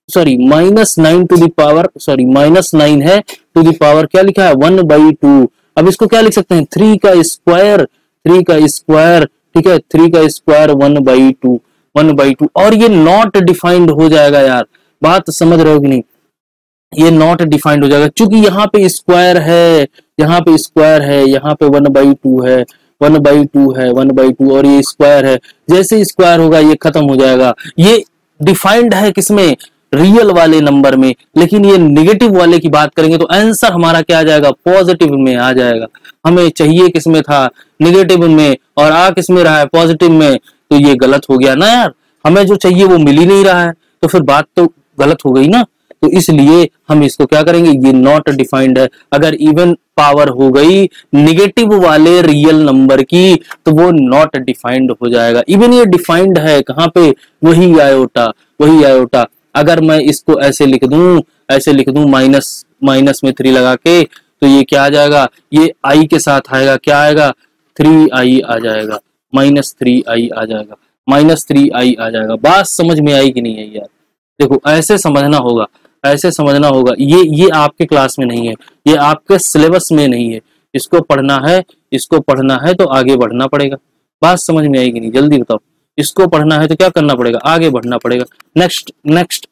Speaker 1: -9 टू द पावर, -9 है टू द पावर क्या लिखा है, 1/2। अब इसको क्या लिख सकते हैं, 3 का स्क्वायर, 3 का स्क्वायर, ठीक है, 3 का स्क्वायर 1/2, 1/2। और ये नॉट डिफाइंड हो जाएगा यार, बात समझ रहे हो कि नहीं, ये नॉट डिफाइंड हो जाएगा क्योंकि यहाँ पे स्क्वायर है, यहाँ पे स्क्वायर है, यहाँ पे 1/2 है, 1/2 है, 1/2 और ये स्क्वायर है। जैसे स्क्वायर होगा ये खत्म हो जाएगा। ये डिफाइंड है किसमें, रियल वाले नंबर में, लेकिन ये नेगेटिव वाले की बात करेंगे तो आंसर हमारा क्या आ जाएगा, पॉजिटिव में आ जाएगा। हमें चाहिए किसमें था, नेगेटिव में, और आ किसमें रहा है, पॉजिटिव में। तो ये गलत हो गया ना यार, हमें जो चाहिए वो मिल ही नहीं रहा है, तो फिर बात तो गलत हो गई ना। तो इसलिए हम इसको क्या करेंगे, ये नॉट डिफाइंड है। अगर इवन पावर हो गई निगेटिव वाले रियल नंबर की तो वो नॉट डिफाइंड हो जाएगा। इवन ये डिफाइंड है कहाँ पे, वही आयोटा, वही आयोटा। अगर मैं इसको ऐसे लिख दूं, ऐसे लिख दूं माइनस में 3 लगा के, तो ये क्या आ जाएगा, ये i के साथ आएगा, क्या आएगा, 3i आ जाएगा, -3i आ जाएगा, -3i आ जाएगा। बात समझ में आई कि नहीं आई यार, देखो ऐसे समझना होगा, ऐसे समझना होगा। ये आपके क्लास में नहीं है, ये आपके सिलेबस में नहीं है। इसको पढ़ना है, इसको पढ़ना है तो आगे बढ़ना पड़ेगा। बात समझ में आएगी नहीं, जल्दी बताओ। इसको पढ़ना है तो क्या करना पड़ेगा, आगे बढ़ना पड़ेगा। नेक्स्ट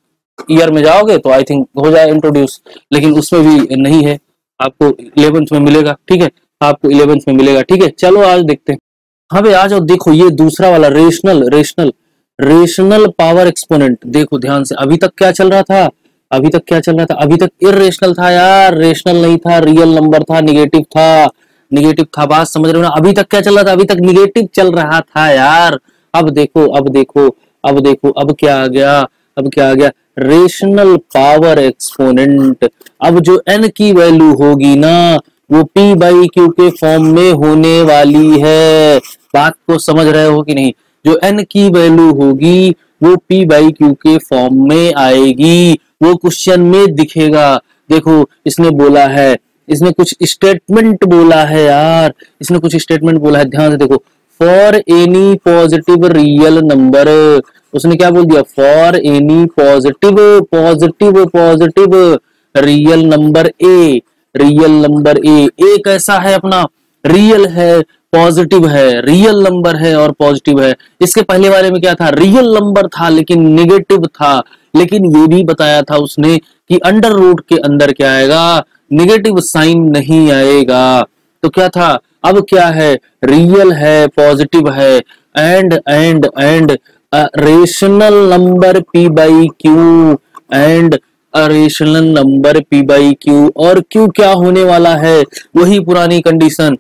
Speaker 1: ईयर में जाओगे तो आई थिंक हो जाए इंट्रोड्यूस, लेकिन उसमें भी नहीं है, आपको 11th में मिलेगा। ठीक है, आपको 11th में मिलेगा। ठीक है, चलो आज देखते हैं। हाँ भाई आ जाओ, देखो ये दूसरा वाला रेशनल पावर एक्सपोनेंट। देखो ध्यान से, अभी तक क्या चल रहा था, अभी तक क्या चल रहा था, अभी तक इर्रेशनल था यार, रेशनल नहीं था, रियल नंबर था, निगेटिव था, निगेटिव था। बात समझ रहे हो ना, अभी तक क्या चल रहा था, अभी तक निगेटिव चल रहा था यार, अब देखो अब देखो अब देखो, अब क्या आ गया, अब क्या आ गया, रेशनल पावर एक्सपोनेंट। अब जो n की वैल्यू होगी ना वो p बाई क्यू के फॉर्म में होने वाली है। बात को समझ रहे हो कि नहीं? जो n की वैल्यू होगी वो p बाई क्यू के फॉर्म में आएगी, वो क्वेश्चन में दिखेगा। देखो इसने बोला है, इसने कुछ स्टेटमेंट बोला है यार, इसने कुछ स्टेटमेंट बोला है, ध्यान से देखो। For any positive real number, उसने क्या बोल दिया, for any positive positive positive real number A, real number ए कैसा है अपना, रियल है, पॉजिटिव है, रियल नंबर है और पॉजिटिव है। इसके पहले वाले में क्या था, रियल नंबर था लेकिन नेगेटिव था, लेकिन ये भी बताया था उसने कि अंडर रूट के अंदर क्या आएगा, नेगेटिव साइन नहीं आएगा। तो क्या था, अब क्या है, रियल है, पॉजिटिव है, and rational number p by Q, and rational number p by Q, और q क्या होने वाला है, वही पुरानी कंडीशन,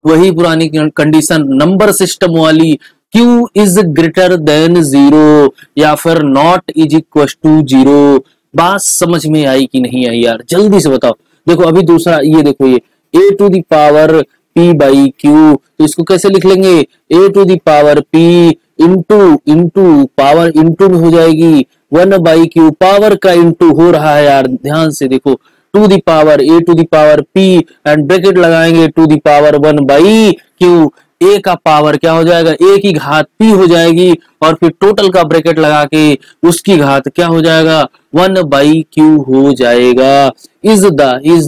Speaker 1: वही पुरानी कंडीशन नंबर सिस्टम वाली, q इज ग्रेटर देन 0 या फिर नॉट इज इक्वल टू 0। बात समझ में आई कि नहीं आई यार, जल्दी से बताओ। देखो अभी दूसरा ये देखो, ये a to the power p by Q, तो इसको कैसे लिख लेंगे, a to the power p into into power into में हो जाएगी 1 बाई क्यू, पावर का इंटू हो रहा है यार, ध्यान से देखो, to the power a to the power p and bracket लगाएंगे to the power 1 by q, a का पावर क्या हो जाएगा, a की घात p हो जाएगी, और फिर टोटल का ब्रैकेट लगा के उसकी घात क्या हो जाएगा, 1 बाई q हो जाएगा। Is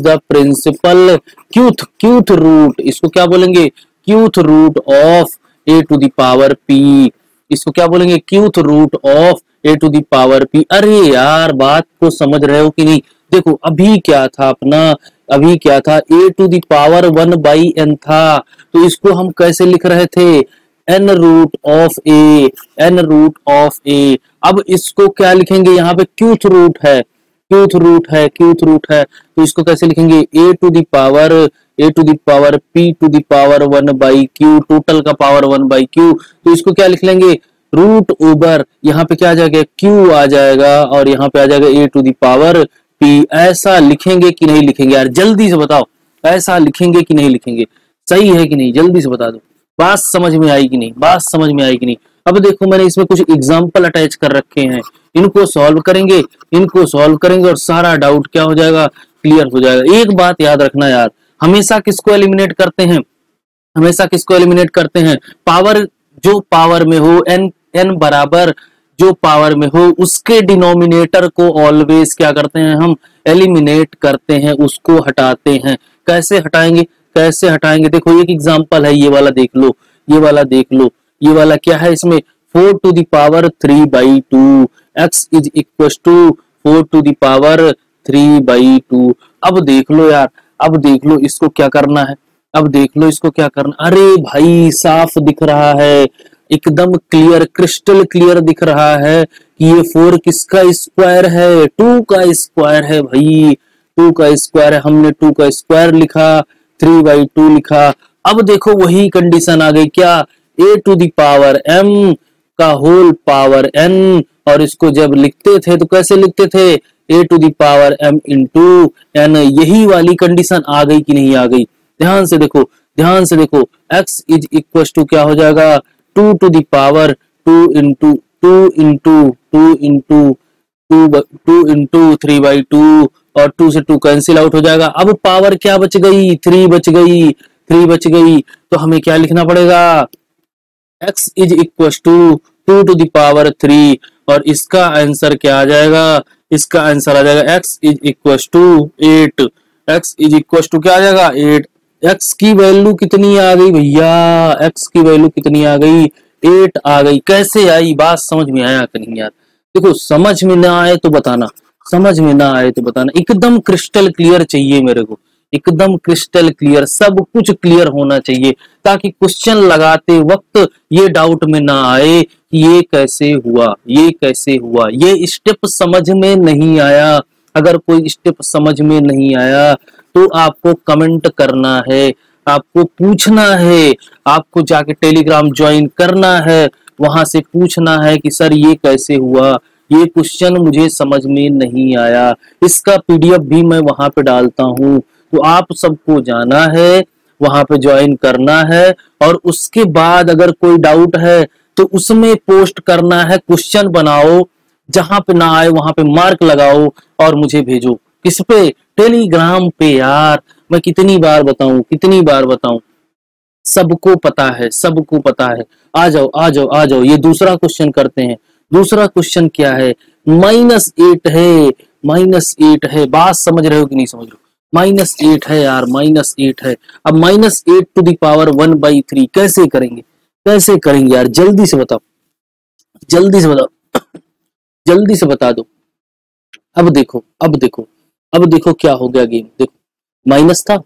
Speaker 1: the principal qth root, इसको क्या बोलेंगे, qth root of a to the power p, इसको क्या बोलेंगे, qth root of a to the power p। अरे यार बात को समझ रहे हो कि नहीं? देखो अभी क्या था अपना, अभी क्या था, a to the power 1 by n था, तो इसको हम कैसे लिख रहे थे, n root of a, n root of a। अब इसको क्या लिखेंगे, यहाँ पे क्यूथ रूट है, क्यूथ रूट है, क्यूथ रूट है, तो इसको कैसे लिखेंगे, a to the power p to the power 1 by q, total का पावर 1 बाई q, तो इसको क्या लिख लेंगे, रूट ओवर, यहाँ पे क्या आ जाएगा, q आ जाएगा, और यहाँ पे आ जाएगा a to the power p। ऐसा लिखेंगे कि नहीं लिखेंगे यार, जल्दी से बताओ, ऐसा लिखेंगे कि नहीं लिखेंगे, सही है कि नहीं, जल्दी से बता दो। बात समझ में आई कि नहीं, बात समझ में आई कि नहीं? अब देखो मैंने इसमें कुछ एग्जाम्पल अटैच कर रखे हैं, इनको सॉल्व करेंगे, इनको सॉल्व करेंगे और सारा डाउट क्या हो जाएगा, क्लियर हो जाएगा। एक बात याद रखना यार, हमेशा किसको एलिमिनेट करते हैं, हमेशा किसको एलिमिनेट करते हैं, पावर, जो पावर में हो, n बराबर जो पावर में हो उसके डिनोमिनेटर को ऑलवेज क्या करते हैं, हम एलिमिनेट करते हैं, उसको हटाते हैं। कैसे हटाएंगे, कैसे हटाएंगे, देखो एक एग्जांपल है, ये वाला देख लो, ये वाला देख लो, ये वाला क्या है, इसमें 4 to the power 3 by 2, x is equal to 4 to the power 3 by 2। अब देख लो यार, अब देख लो इसको क्या करना है, अब देख लो इसको क्या करना, अरे भाई साफ दिख रहा है, एकदम क्लियर, क्रिस्टल क्लियर दिख रहा है कि ये 4 किसका स्क्वायर है, 2 का स्क्वायर है भाई, 2 का स्क्वायर है, हमने 2 का स्क्वायर लिखा, 3 बाई 2 लिखा। अब देखो वही कंडीशन आ गई, क्या, a to the power m का होल पावर n, और इसको जब लिखते थे तो कैसे लिखते थे, a to the power m into n, यही वाली कंडीशन आ गई कि नहीं आ गई? ध्यान से देखो, ध्यान से देखो, x इज इक्वल टू क्या हो जाएगा, 2 to the power 2 into 3 by 2, और 2 से 2 कैंसिल आउट हो जाएगा। अब पावर क्या बच गई, 3 बच गई, 3 बच गई, तो हमें क्या लिखना पड़ेगा, x is equal to 2 to the power 3, और इसका आंसर क्या आ जाएगा, इसका आंसर आ जाएगा x is equal to 8, x is equal to क्या आ जाएगा, 8। x की वैल्यू कितनी आ गई भैया, x की वैल्यू कितनी आ गई, 8 आ गई। कैसे आई, बात समझ में आया कि नहीं यार? देखो समझ में ना आए तो बताना, समझ में ना आए तो बताना, एकदम क्रिस्टल क्लियर चाहिए मेरे को, एकदम क्रिस्टल क्लियर, सब कुछ क्लियर होना चाहिए, ताकि क्वेश्चन लगाते वक्त ये डाउट में ना आए कि ये कैसे हुआ, ये कैसे हुआ, ये स्टेप समझ में नहीं आया। अगर कोई स्टेप समझ में नहीं आया तो आपको कमेंट करना है, आपको पूछना है, आपको जाके टेलीग्राम ज्वाइन करना है, वहां से पूछना है कि सर ये कैसे हुआ, ये क्वेश्चन मुझे समझ में नहीं आया, इसका पीडीएफ भी मैं वहां पे डालता हूँ। तो आप सबको जाना है, वहां पे ज्वाइन करना है, और उसके बाद अगर कोई डाउट है तो उसमें पोस्ट करना है, क्वेश्चन बनाओ, जहां पे ना आए वहां पे मार्क लगाओ और मुझे भेजो। किस पे? टेलीग्राम पे यार। मैं कितनी बार बताऊं, कितनी बार बताऊं, सबको पता है, सबको पता है। आ जाओ आ जाओ आ जाओ, ये दूसरा क्वेश्चन करते हैं। दूसरा क्वेश्चन क्या है? -8 है, -8 है। बात समझ रहे हो कि नहीं समझ रहे हो? -8 है यार, -8 है। अब -8 टू द पावर 1/3 कैसे करेंगे, कैसे करेंगे यार? जल्दी से बताओ, जल्दी से बताओ, जल्दी से बता दो। अब देखो, अब देखो, अब देखो क्या हो गया गेम। देखो, माइनस था,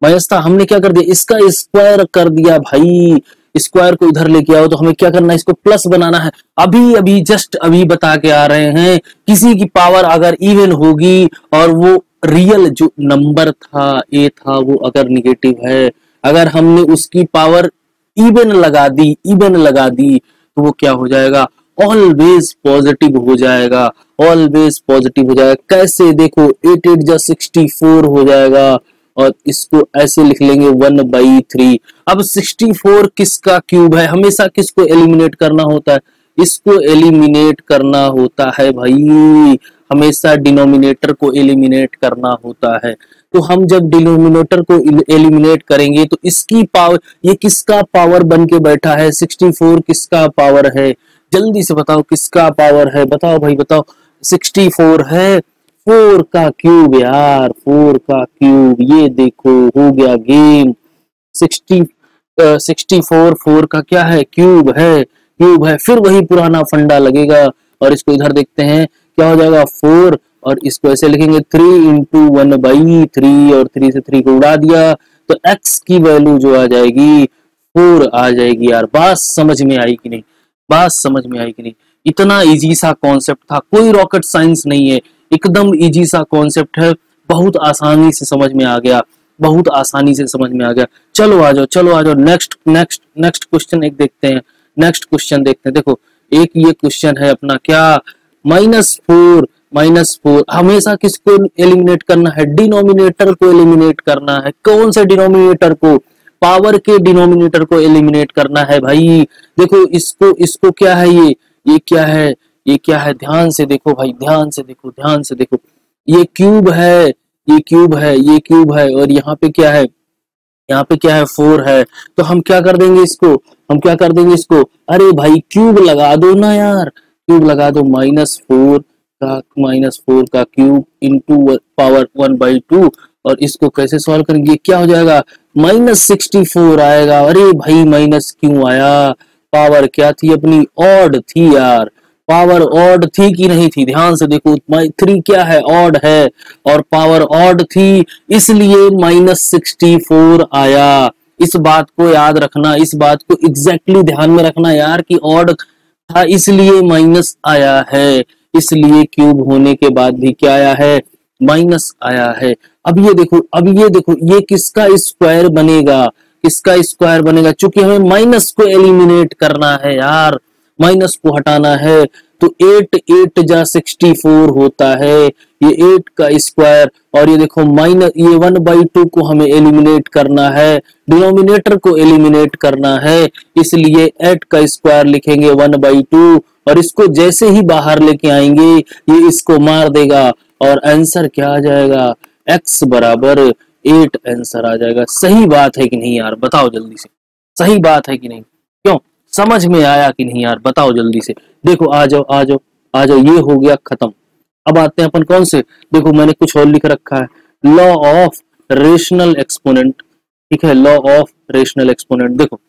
Speaker 1: माइनस था, हमने क्या कर दिया, इसका स्क्वायर कर दिया भाई। स्क्वायर को इधर लेके आओ तो हमें क्या करना है, इसको प्लस बनाना है। अभी अभी जस्ट अभी बता के आ रहे हैं, किसी की पावर अगर इवन होगी और वो रियल जो नंबर था ए था वो अगर निगेटिव है, अगर हमने उसकी पावर इवन लगा दी, इवन लगा दी, तो वो क्या हो जाएगा, ऑलवेज पॉजिटिव हो जाएगा, ऑलवेज पॉजिटिव हो जाएगा। कैसे? देखो 8 8 जा 64 हो जाएगा, और इसको ऐसे लिख लेंगे 1/3। अब 64 किसका क्यूब है? हमेशा किसको एलिमिनेट करना होता है? इसको एलिमिनेट करना होता है भाई, हमेशा डिनोमिनेटर को एलिमिनेट करना होता है। तो हम जब डिनोमिनेटर को एलिमिनेट करेंगे तो इसकी पावर, ये किसका पावर बन के बैठा है? 64 किसका पावर है? जल्दी से बताओ किसका पावर है, बताओ भाई बताओ। 64 है 4 का क्यूब यार, 4 का क्यूब। ये देखो हो गया गेम। 64 4 का क्या है? क्यूब है, क्यूब है। फिर वही पुराना फंडा लगेगा, और इसको इधर देखते हैं क्या हो जाएगा, 4, और इसको ऐसे लिखेंगे 3 × 1/3, और 3 से 3 को उड़ा दिया तो x की वैल्यू जो आ जाएगी 4 आ जाएगी। यार बात समझ में आई कि नहीं, बात समझ में आई कि नहीं? इतना इजी सा कॉन्सेप्ट था, कोई रॉकेट साइंस नहीं है, एकदम इजी सा कॉन्सेप्ट है, बहुत आसानी से समझ में आ गया, बहुत आसानी से समझ में आ गया। चलो आ जाओ, चलो आ जाओ, नेक्स्ट नेक्स्ट नेक्स्ट क्वेश्चन एक देखते हैं, नेक्स्ट क्वेश्चन देखते हैं। देखो एक ये क्वेश्चन है अपना क्या, -4, -4। हमेशा किसको एलिमिनेट करना है? डिनोमिनेटर को एलिमिनेट करना है। कौन से डिनोमिनेटर को? पावर के डिनोमिनेटर को एलिमिनेट करना है भाई। देखो इसको, इसको क्या है ये क्या है, ये क्या है? ध्यान से देखो भाई, ध्यान से देखो, ध्यान से देखो। ये क्यूब है, ये क्यूब है, ये क्यूब है, और यहाँ पे क्या है, यहाँ पे क्या है, 4 है। तो हम क्या कर देंगे इसको, हम क्या कर देंगे इसको, अरे भाई क्यूब लगा दो ना यार, क्यूब लगा दो। -4 का क्यूब इंटू पावर 1/2, और इसको कैसे सॉल्व करेंगे? क्या हो जाएगा, -64 आएगा। अरे भाई माइनस क्यों आया? पावर क्या थी अपनी, ऑड थी यार। पावर ऑड थी कि नहीं थी? ध्यान से देखो, 3 क्या है, ऑड है, और पावर ऑड थी, इसलिए -64 आया। इस बात को याद रखना, इस बात को एग्जैक्टली ध्यान में रखना यार, कि ऑड था इसलिए माइनस आया है, इसलिए क्यूब होने के बाद भी क्या आया है, माइनस आया है। अब ये देखो, अब ये देखो, ये किसका स्क्वायर बनेगा, किसका स्क्वायर बनेगा? चूंकि हमें माइनस को एलिमिनेट करना है यार, माइनस को हटाना है, तो 8 8 जा 64 होता है, ये 8 का स्क्वायर, और ये देखो माइनस, ये 1/2 को हमें एलिमिनेट करना है, डिनोमिनेटर को एलिमिनेट करना है, इसलिए 8 का स्क्वायर लिखेंगे 1/2, और इसको जैसे ही बाहर लेके आएंगे ये इसको मार देगा, और आंसर क्या आ जाएगा, x बराबर 8 आंसर आ जाएगा। सही बात है कि नहीं यार, बताओ जल्दी से, सही बात है कि नहीं? क्यों, समझ में आया कि नहीं यार, बताओ जल्दी से। देखो आ जाओ आ जाओ आ जाओ, ये हो गया खत्म। अब आते हैं अपन कौन से, देखो मैंने कुछ और लिख रखा है, लॉ ऑफ रेशनल एक्सपोनेंट। ठीक है, लॉ ऑफ रेशनल एक्सपोनेंट। देखो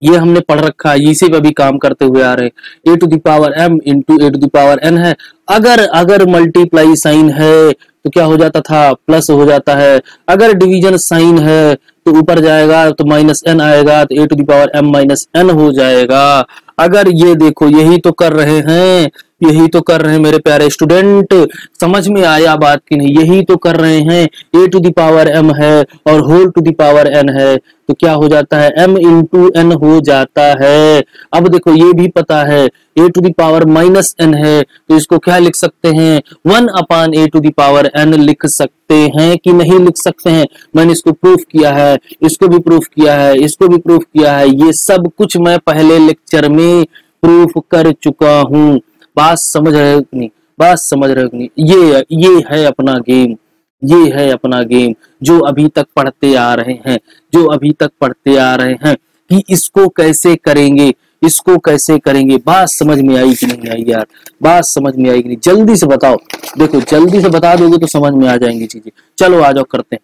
Speaker 1: ये हमने पढ़ रखा है, इसी पे भी काम करते हुए आ रहे हैं। a⁴m इंटू a⁴n है। अगर मल्टीप्लाई साइन है तो क्या हो जाता था, प्लस हो जाता है। अगर डिवीजन साइन है तो ऊपर जाएगा तो -n आएगा, तो a⁴m - n हो जाएगा। अगर ये देखो, यही तो कर रहे हैं, यही तो कर रहे हैं मेरे प्यारे स्टूडेंट, समझ में आया बात की नहीं? यही तो कर रहे हैं। a to the power m है और whole to the power n है, तो क्या हो जाता है? m इंटू n हो जाता है। अब देखो ये भी पता है a to the power minus n है, तो इसको क्या लिख सकते हैं? 1 upon a to the power n लिख सकते हैं कि नहीं लिख सकते हैं? मैंने इसको प्रूफ किया है, इसको भी प्रूफ किया है, इसको भी प्रूफ किया है, ये सब कुछ मैं पहले लेक्चर में प्रूफ कर चुका हूं। बात समझ रहे हो कि नहीं? बात समझ रहे हो कि नहीं? ये है अपना गेम, ये है अपना गेम जो अभी तक पढ़ते आ रहे हैं, जो अभी तक पढ़ते आ रहे हैं कि इसको कैसे करेंगे, इसको कैसे करेंगे। बात समझ में आई कि नहीं आई यार? बात समझ में आई कि नहीं? जल्दी से बताओ। देखो जल्दी से बता दोगे तो समझ में आ जाएंगी चीजें। चलो आ जाओ, करते हैं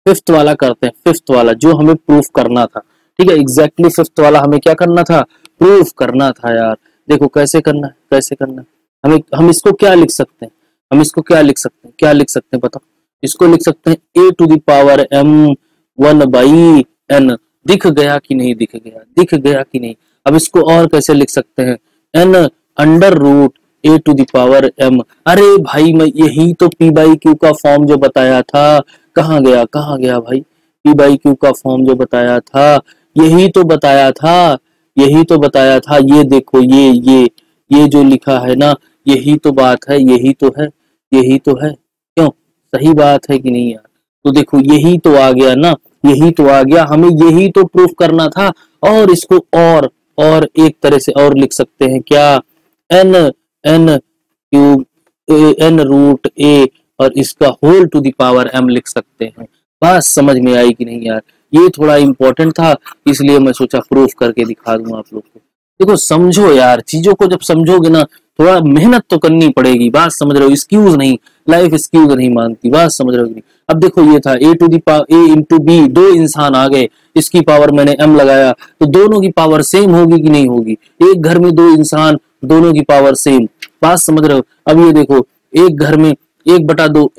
Speaker 1: फिफ्थ वाला, करते हैं फिफ्थ वाला जो हमें प्रूफ करना था। ठीक है, एग्जैक्टली फिफ्थ वाला हमें क्या करना था? प्रूफ करना था यार। देखो कैसे करना है, कैसे करना है हमें। हम इसको क्या लिख सकते हैं? हम इसको क्या लिख सकते हैं? क्या लिख सकते हैं बताओ? इसको लिख सकते हैं a to the power m 1 by n। दिख गया कि नहीं? दिख गया, दिख गया कि नहीं? अब इसको और कैसे लिख सकते हैं? n under root a to the power m। अरे भाई मैं यही तो p बाई क्यू का फॉर्म जो बताया था, कहाँ गया, कहाँ गया भाई? p बाई क्यू का फॉर्म जो बताया था, यही तो बताया था, यही तो बताया था। ये देखो ये जो लिखा है ना, यही तो बात है, यही तो है, यही तो है। क्यों? सही बात है कि नहीं यार? तो देखो यही तो आ गया ना, यही तो आ गया। हमें यही तो प्रूफ करना था। और इसको और एक तरह से और लिख सकते हैं क्या? N N cube N root A और इसका whole to the power m लिख सकते हैं। बात समझ में आई कि नहीं यार? ये थोड़ा इंपॉर्टेंट था, इसलिए मैं सोचा प्रूफ करके दिखा दूं आप लोग को। देखो समझो यार, चीजों को जब समझोगे ना, थोड़ा मेहनत तो करनी पड़ेगी। बात समझ रहे हो? एक्सक्यूज नहीं, लाइफ एक्सक्यूज नहीं मानती। बात समझ रहे हो कि नहीं? अब देखो ये था a to the power a into b, दो इंसान आ गए, इसकी पावर मैंने m लगाया, तो दोनों की पावर सेम होगी कि नहीं होगी? एक घर में दो इंसान, दोनों की पावर सेम। बात समझ रहे हो? अब ये देखो, एक घर में 1/2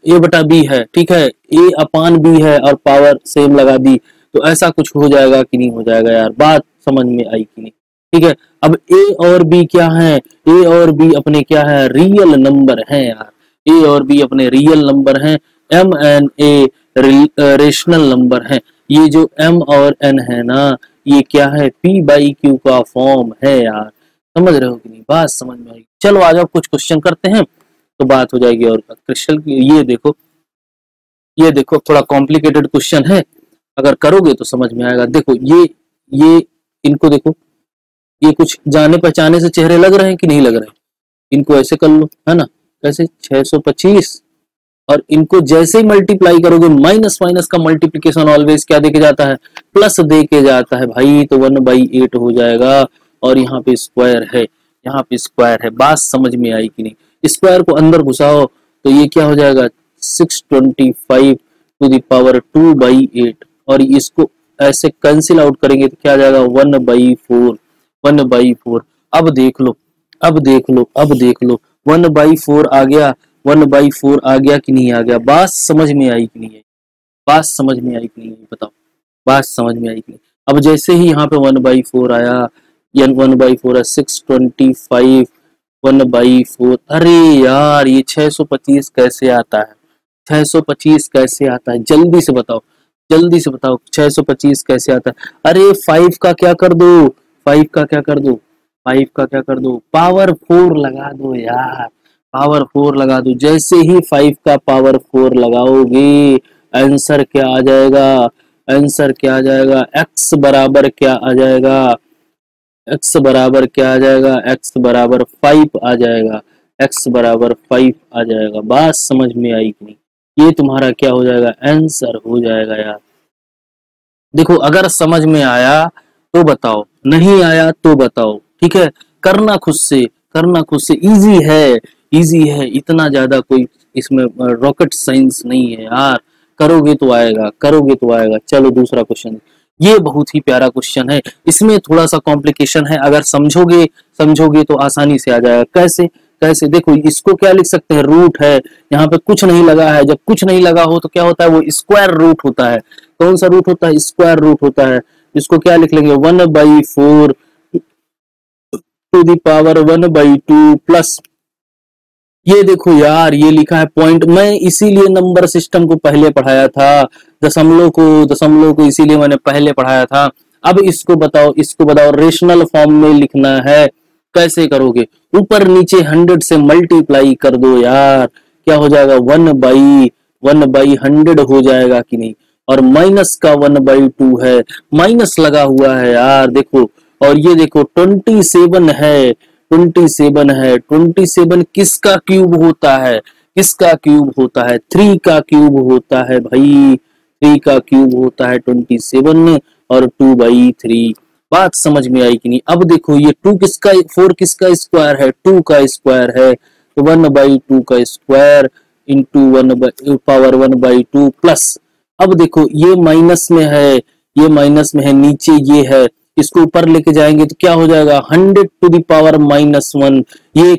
Speaker 1: 1/a बी है, ठीक है, a अपान b है और पावर सेम लगा दी, तो ऐसा कुछ हो जाएगा कि नहीं हो जाएगा यार? बात समझ में आई कि नहीं? ठीक है, अब a और b क्या है? a और b अपने क्या है? रियल नंबर है यार। a और b अपने रियल नंबर हैं। m and a rational number है। ये जो m और n है ना, ये क्या है? p बाई क्यू का फॉर्म है यार। समझ रहे हो कि नहीं? बात समझ में आई? चलो आ जाओ, कुछ क्वेश्चन करते हैं तो बात हो जाएगी और क्रिस्टल की। ये देखो थोड़ा कॉम्प्लिकेटेड क्वेश्चन है, अगर करोगे तो समझ में आएगा। देखो ये इनको देखो, ये कुछ जाने पहचाने से चेहरे लग रहे हैं कि नहीं लग रहे हैं? इनको ऐसे कर लो, है ना? कैसे? 625, और इनको जैसे ही मल्टीप्लाई करोगे, माइनस माइनस का मल्टीप्लीकेशन ऑलवेज क्या देके जाता है? प्लस देके जाता है भाई। तो 1/8 हो जाएगा, और यहाँ पे स्क्वायर है, यहाँ पे स्क्वायर है। बात समझ में आई कि नहीं? स्क्वायर को अंदर घुसाओ तो ये क्या हो जाएगा? 625 टू द पावर 2/8, और इसको ऐसे कैंसिल आउट करेंगे तो क्या आ जाएगा? 1/4, 1/4। अब देख लो, अब देख लो, अब देख लो, 1/4 आ गया, 1/4 आ गया कि नहीं आ गया? बात समझ में आई कि नहीं आई? बात समझ में आई कि नहीं आई? बताओ, बात समझ में आई कि नहीं? अब जैसे ही यहाँ पे 1/4 आया, या 1/4 है, 625 1/4। अरे यार ये 625 कैसे आता है? 625 कैसे आता है? जल्दी से बताओ, जल्दी से बताओ, 625 कैसे आता है? अरे 5 का क्या कर दो, 5 का क्या कर दो, 5 का क्या कर दो? पावर 4 लगा दो यार, पावर 4 लगा दो। जैसे ही 5 का पावर 4 लगाओगे, आंसर क्या आ जाएगा? आंसर क्या आ जाएगा? x बराबर क्या आ जाएगा? x बराबर क्या आ जाएगा? x बराबर 5 आ जाएगा, x बराबर 5 आ जाएगा। बात समझ में आई कि नहीं? ये तुम्हारा क्या हो जाएगा? आंसर हो जाएगा यार। देखो अगर समझ में आया तो बताओ, नहीं आया तो बताओ। ठीक है, करना खुद से, करना खुद से। इजी है, इजी है, इतना ज्यादा कोई इसमें रॉकेट साइंस नहीं है यार। करोगे तो आएगा, करोगे तो आएगा। चलो दूसरा क्वेश्चन, ये बहुत ही प्यारा क्वेश्चन है, इसमें थोड़ा सा कॉम्प्लिकेशन है, अगर समझोगे समझोगे तो आसानी से आ जाएगा। कैसे? कैसे? देखो इसको क्या लिख सकते हैं? रूट है, यहाँ पे कुछ नहीं लगा है। जब कुछ नहीं लगा हो तो क्या होता है? वो स्क्वायर रूट होता है। कौन सा रूट होता है? स्क्वायर रूट होता है। इसको क्या लिख लेंगे? 1/4 टू द पावर 1/2 प्लस, ये देखो यार ये लिखा है पॉइंट, मैं इसीलिए नंबर सिस्टम को पहले पढ़ाया था, दशमलव को इसीलिए मैंने पहले पढ़ाया था। अब इसको बताओ रेशनल फॉर्म में लिखना है, कैसे करोगे? ऊपर नीचे 100 से मल्टीप्लाई कर दो यार, क्या हो जाएगा 1/100 हो जाएगा कि नहीं, और माइनस का 1/2 है, माइनस लगा हुआ है यार देखो, और ये देखो 27 है, 27 किसका क्यूब होता है, किसका क्यूब होता है, 3 का क्यूब होता है भाई, 3 का क्यूब होता है 27 और 2/3। बात समझ में आई कि नहीं? अब देखो ये 4 किसका स्क्वायर है, 2 का स्क्वायर है, तो 1/2 का स्क्वायर इंटू 1/2 प्लस, अब देखो ये माइनस में है, ये माइनस में है, नीचे ये है, इसको ऊपर लेके जाएंगे तो क्या हो जाएगा 100 टू द पावर -1। ये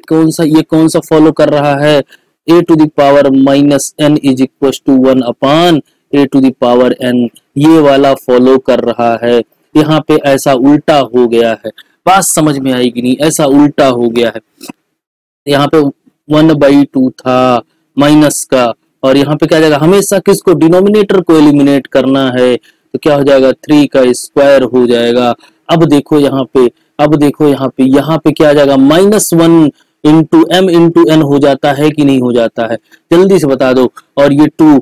Speaker 1: कौन सा फॉलो कर रहा है, a to the power -n is equal to 1 upon a to the power n, ये वाला फॉलो कर रहा है। यहाँ पे ऐसा उल्टा हो गया है, बात समझ में आएगी नहीं, ऐसा उल्टा हो गया है, यहाँ पे 1/2 था माइनस का, और यहाँ पे क्या जाएगा, हमेशा किसको, डिनोमिनेटर को एलिमिनेट करना है, तो क्या हो जाएगा 3 का स्क्वायर हो जाएगा। अब देखो यहाँ पे, यहाँ पे क्या आ जाएगा -1 इंटू m इंटू n हो जाता है कि नहीं हो जाता है, जल्दी से बता दो। और ये 2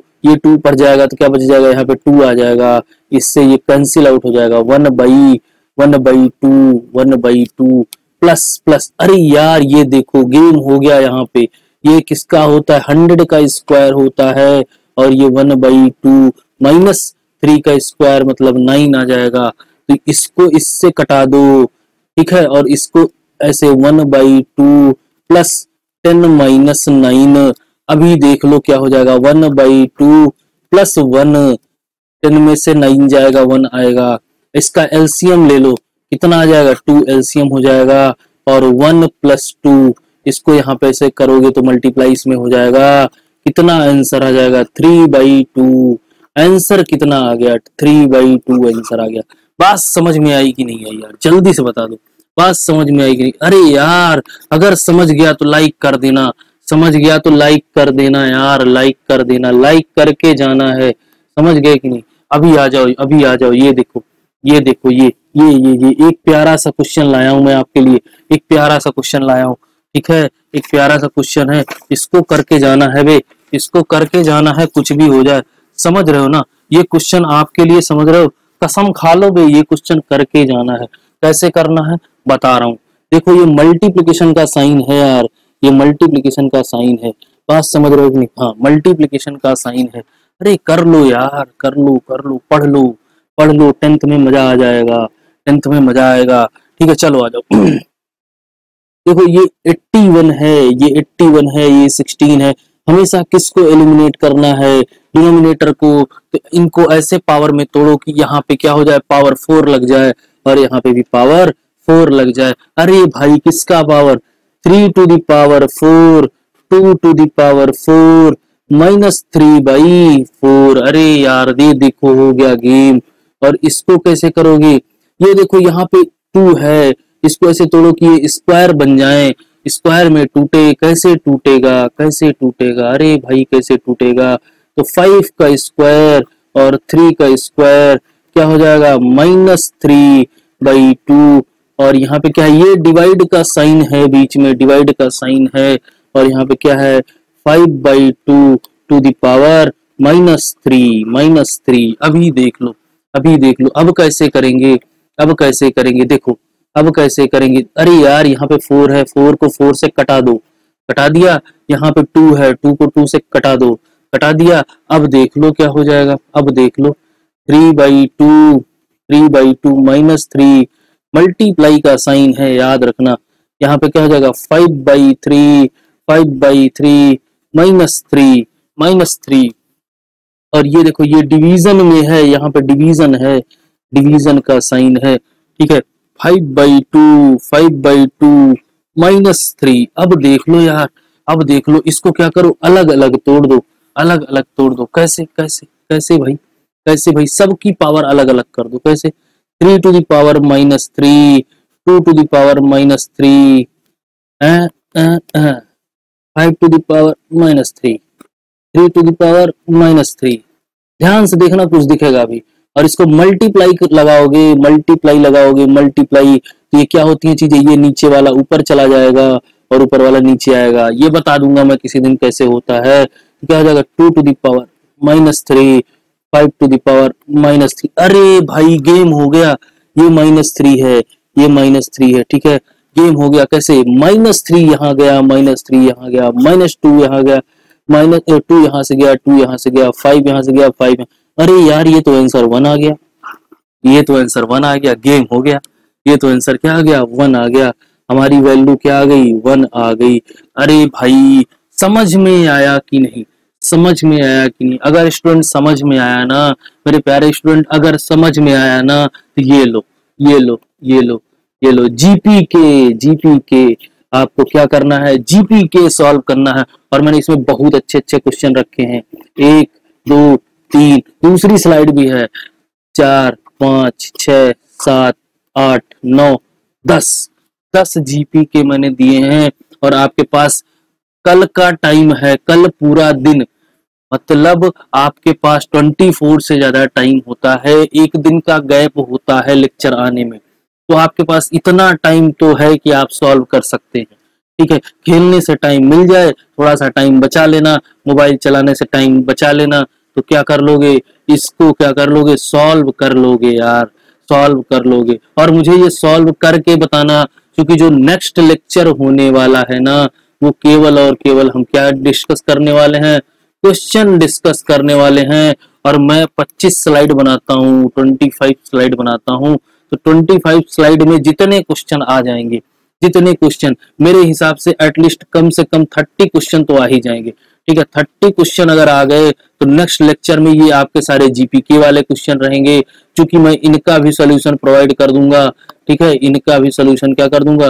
Speaker 1: पर जाएगा तो क्या बच जाएगा, यहाँ पे 2 आ जाएगा, इससे ये कैंसिल आउट हो जाएगा, 1/2 प्लस, अरे यार ये देखो गेम हो गया यहाँ पे, ये किसका होता है, 100 का स्क्वायर होता है, और ये 1/2 -3 का स्क्वायर मतलब 9 आ जाएगा, तो इसको इससे कटा दो, ठीक है, और इसको ऐसे 1/2 प्लस 10 - 9, अभी देख लो क्या हो जाएगा, 1/2 प्लस 1, 10 में से 9 जाएगा, 1 आएगा, इसका एलसीएम ले लो, कितना आ जाएगा 2 एलसीएम हो जाएगा, और 1 + 2 इसको यहाँ पे ऐसे करोगे तो मल्टीप्लाई इसमें हो जाएगा, कितना आंसर आ जाएगा 3/2, आंसर कितना आ गया 3/2 आंसर आ गया। बात समझ में आई कि नहीं आई यार, जल्दी से बता दो, बात समझ में आई कि नहीं? अरे यार अगर समझ गया तो लाइक कर देना, समझ गया तो लाइक कर देना यार, लाइक कर देना, लाइक करके जाना है, समझ गए कि नहीं? अभी आ जाओ, ये देखो ये एक प्यारा सा क्वेश्चन लाया हूं मैं आपके लिए, एक प्यारा सा क्वेश्चन लाया हूं, ठीक है, एक प्यारा सा क्वेश्चन है, इसको करके जाना है बे, इसको करके जाना है, कुछ भी हो जाए, समझ रहे हो ना? ये क्वेश्चन आपके लिए, समझ रहे हो, कसम खा लो बे, ये क्वेश्चन करके जाना है। कैसे करना है बता रहा हूँ, देखो ये मल्टीप्लिकेशन का साइन है यार, ये मल्टीप्लिकेशन का साइन है, बात समझ रहे हो कि नहीं? हाँ मल्टीप्लिकेशन का साइन है, अरे कर लो यार, कर लो, पढ़ लो, 10th में मजा आ जाएगा, 10th में मजा आएगा, ठीक है, चलो आ जाओ। देखो ये 81 है, ये 16 है, हमेशा किसको एलिमिनेट करना है, डिनोमिनेटर को, तो इनको ऐसे पावर में तोड़ो कि यहाँ पे क्या हो जाए, पावर 4 लग जाए, और यहाँ पे भी पावर 4 लग जाए। अरे भाई किसका power, 3 to the power 4, 2 to the power 4 -3/4, अरे यार ये देखो हो गया गेम। और इसको कैसे करोगे, ये देखो यहाँ पे 2 है, इसको ऐसे तोड़ो कि ये स्क्वायर बन जाए, स्क्वायर में टूटे, कैसे टूटेगा, अरे भाई कैसे टूटेगा, तो 5 का स्क्वायर और 3 का स्क्वायर क्या हो जाएगा -3/2, और यहाँ पे क्या है, ये डिवाइड का साइन है, बीच में डिवाइड का साइन है, और यहाँ पे क्या है 5/2 टू द पावर -3। अभी देख लो, अब कैसे करेंगे, देखो अब कैसे करेंगे, अरे यार यहाँ पे 4 है, 4 को 4 से कटा दो, कटा दिया, यहाँ पे 2 है, 2 को 2 से कटा दो, कटा दिया, अब देख लो क्या हो जाएगा, अब देख लो 3/2 -3, मल्टीप्लाई का साइन है, याद रखना, यहाँ पे क्या हो जाएगा 5/3 -3, और ये देखो ये डिवीजन में है, यहाँ पे डिवीजन है, डिवीजन का साइन है, ठीक है, 5/2 -3। अब देख लो यार, अब देख लो, इसको क्या करो, अलग अलग तोड़ दो, कैसे भाई, सबकी पावर अलग अलग कर दो, कैसे 3 to the power -3 2 to the power -3, 5 to the power -3, 3 to the power -3। ध्यान से देखना, कुछ दिखेगा अभी। और इसको मल्टीप्लाई लगाओगे, मल्टीप्लाई, तो ये क्या होती है चीजें, ये नीचे वाला ऊपर चला जाएगा और ऊपर वाला नीचे आएगा। ये बता दूंगा मैं किसी दिन कैसे होता है। तो क्या हो जाएगा, 2 to the power -3, 5 to the power -3। अरे भाई गेम हो गया, ये -3 है, ये -3 है, ठीक है, गेम हो गया। कैसे, -3 यहाँ गया, -3 यहाँ गया, -2 यहाँ गया, -2 यहाँ से गया, 2 यहाँ से गया, 5 यहाँ से गया, 5। अरे यार ये तो आंसर 1 आ गया, ये तो आंसर 1 आ गया, गेम हो गया। ये तो आंसर क्या आ गया, 1 आ गया। हमारी वैल्यू क्या आ गई, 1 आ गई। अरे भाई समझ में आया कि नहीं, समझ में आया कि नहीं? अगर स्टूडेंट समझ में आया ना, मेरे प्यारे स्टूडेंट, अगर समझ में आया ना, तो ये लो, ये लो, ये लो, ये लो, जीपी के आपको क्या करना है, जीपी के सॉल्व करना है। और मैंने इसमें बहुत अच्छे अच्छे क्वेश्चन रखे हैं, 1 2 3, दूसरी स्लाइड भी है, 4 5 6 7 8 9 10 जीपी के मैंने दिए हैं। और आपके पास कल का टाइम है, कल पूरा दिन, मतलब आपके पास 24 से ज्यादा टाइम होता है, एक दिन का गैप होता है लेक्चर आने में। तो आपके पास इतना टाइम तो है कि आप सॉल्व कर सकते हैं, ठीक है। खेलने से टाइम मिल जाए, थोड़ा सा टाइम बचा लेना, मोबाइल चलाने से टाइम बचा लेना, तो क्या कर लोगे, इसको क्या कर लोगे, सॉल्व कर लोगे यार, सॉल्व कर लोगे। और मुझे ये सॉल्व करके बताना, क्योंकि जो नेक्स्ट लेक्चर होने वाला है ना, वो केवल और केवल हम क्या डिस्कस करने वाले हैं, क्वेश्चन डिस्कस करने वाले हैं। और मैं 25 स्लाइड बनाता हूँ, 25 स्लाइड बनाता हूँ, तो 25 स्लाइड में जितने क्वेश्चन आ जाएंगे, जितने क्वेश्चन मेरे हिसाब से एटलीस्ट कम से कम 30 क्वेश्चन तो आ ही जाएंगे, ठीक है। 30 क्वेश्चन अगर आ गए तो नेक्स्ट लेक्चर में ये आपके सारे जीपीके वाले क्वेश्चन रहेंगे, क्योंकि मैं इनका भी सोल्यूशन प्रोवाइड कर दूंगा, ठीक है, इनका भी सोल्यूशन क्या कर दूंगा,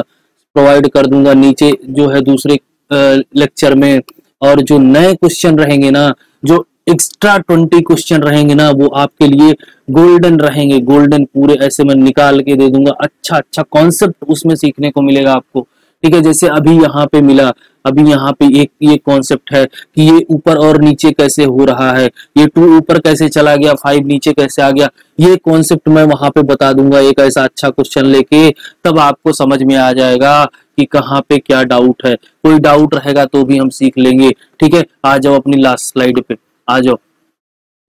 Speaker 1: प्रोवाइड कर दूंगा नीचे जो है दूसरे लेक्चर में। और जो नए क्वेश्चन रहेंगे ना, जो एक्स्ट्रा 20 क्वेश्चन रहेंगे ना, वो आपके लिए गोल्डन रहेंगे, गोल्डन पूरे ऐसे मैं निकाल के दे दूंगा। अच्छा अच्छा कॉन्सेप्ट उसमें सीखने को मिलेगा आपको, ठीक है। जैसे अभी यहाँ पे मिला, अभी यहाँ पे एक ये कॉन्सेप्ट है कि ये ऊपर और नीचे कैसे हो रहा है, ये 2 ऊपर कैसे चला गया, 5 नीचे कैसे आ गया, ये कॉन्सेप्ट मैं वहां पे बता दूंगा एक ऐसा अच्छा क्वेश्चन लेके। तब आपको समझ में आ जाएगा कि कहाँ पे क्या डाउट है, कोई डाउट रहेगा तो भी हम सीख लेंगे, ठीक है। आ जाओ अपनी लास्ट स्लाइड पे, आ जाओ।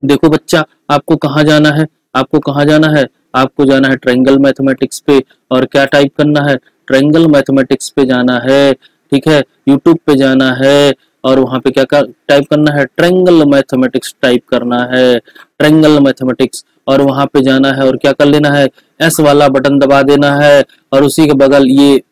Speaker 1: देखो बच्चा, आपको कहाँ जाना है, आपको कहाँ जाना है, आपको जाना है ट्रायंगल मैथमेटिक्स पे। और क्या टाइप करना है, ट्रायंगल मैथमेटिक्स पे जाना है, ठीक है। यूट्यूब पे जाना है और वहां पे क्या टाइप करना है, ट्रायंगल मैथमेटिक्स टाइप करना है, ट्रायंगल मैथमेटिक्स। और वहां पे जाना है और क्या कर लेना है, एस वाला बटन दबा देना है। और उसी के बगल ये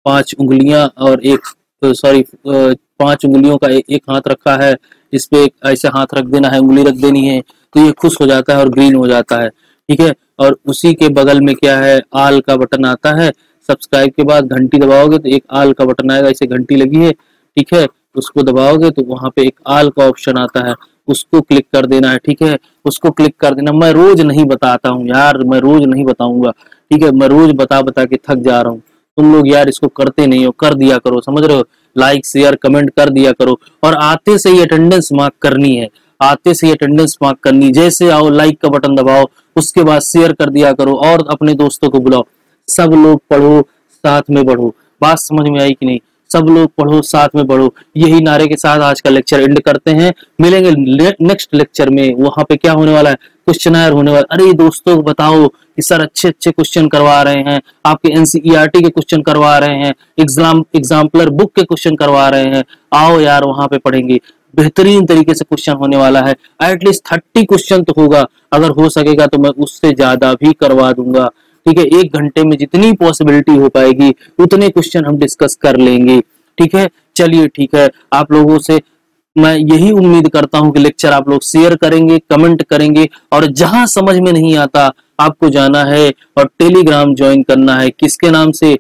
Speaker 1: 5 उंगलियां और एक, सॉरी 5 उंगलियों का एक हाथ रखा है, इस पे ऐसे हाथ रख देना है, उंगली रख देनी है, तो ये खुश हो जाता है और ग्रीन हो जाता है, ठीक है। और उसी के बगल में क्या है, आल का बटन आता है। सब्सक्राइब के बाद घंटी दबाओगे तो एक आल का बटन आएगा, इसे घंटी लगी है, ठीक है, उसको दबाओगे तो वहां पे एक आल का ऑप्शन आता है, उसको क्लिक कर देना है, ठीक है, उसको क्लिक कर देना। मैं रोज नहीं बताता हूँ यार, मैं रोज नहीं बताऊंगा, ठीक है, मैं रोज बता बता के थक जा रहा हूँ। तुम लोग यार इसको करते नहीं हो, कर दिया करो, समझ रहे हो, लाइक शेयर कमेंट कर दिया करो। और आते से ही अटेंडेंस मार्क करनी है, आते से ही अटेंडेंस मार्क करनी, जैसे आओ लाइक का बटन दबाओ, उसके बाद शेयर कर दिया करो और अपने दोस्तों को बुलाओ। सब लोग पढ़ो साथ में बढ़ो, बात समझ में आई कि नहीं, सब लोग पढ़ो साथ में बढ़ो। यही नारे के साथ आज का लेक्चर एंड करते हैं, मिलेंगे नेक्स्ट लेक्चर में। वहां पे क्या होने वाला है, क्वेश्चनर होने वाला। अरे दोस्तों को बताओ कि सर अच्छे अच्छे क्वेश्चन करवा रहे हैं, आपके एनसीईआरटी के क्वेश्चन करवा रहे हैं, एग्जाम्पलर बुक के क्वेश्चन करवा रहे हैं, आओ यार वहां पे पढ़ेंगे। बेहतरीन तरीके से क्वेश्चन होने वाला है, एटलीस्ट 30 क्वेश्चन तो होगा, अगर हो सकेगा तो मैं उससे ज्यादा भी करवा दूंगा, ठीक है। 1 घंटे में जितनी पॉसिबिलिटी हो पाएगी उतने क्वेश्चन हम डिस्कस कर लेंगे, ठीक है। चलिए ठीक है, आप लोगों से मैं यही उम्मीद करता हूं कि लेक्चर आप लोग शेयर करेंगे, कमेंट करेंगे। और जहां समझ में नहीं आता आपको जाना है और टेलीग्राम ज्वाइन करना है, किसके नाम से,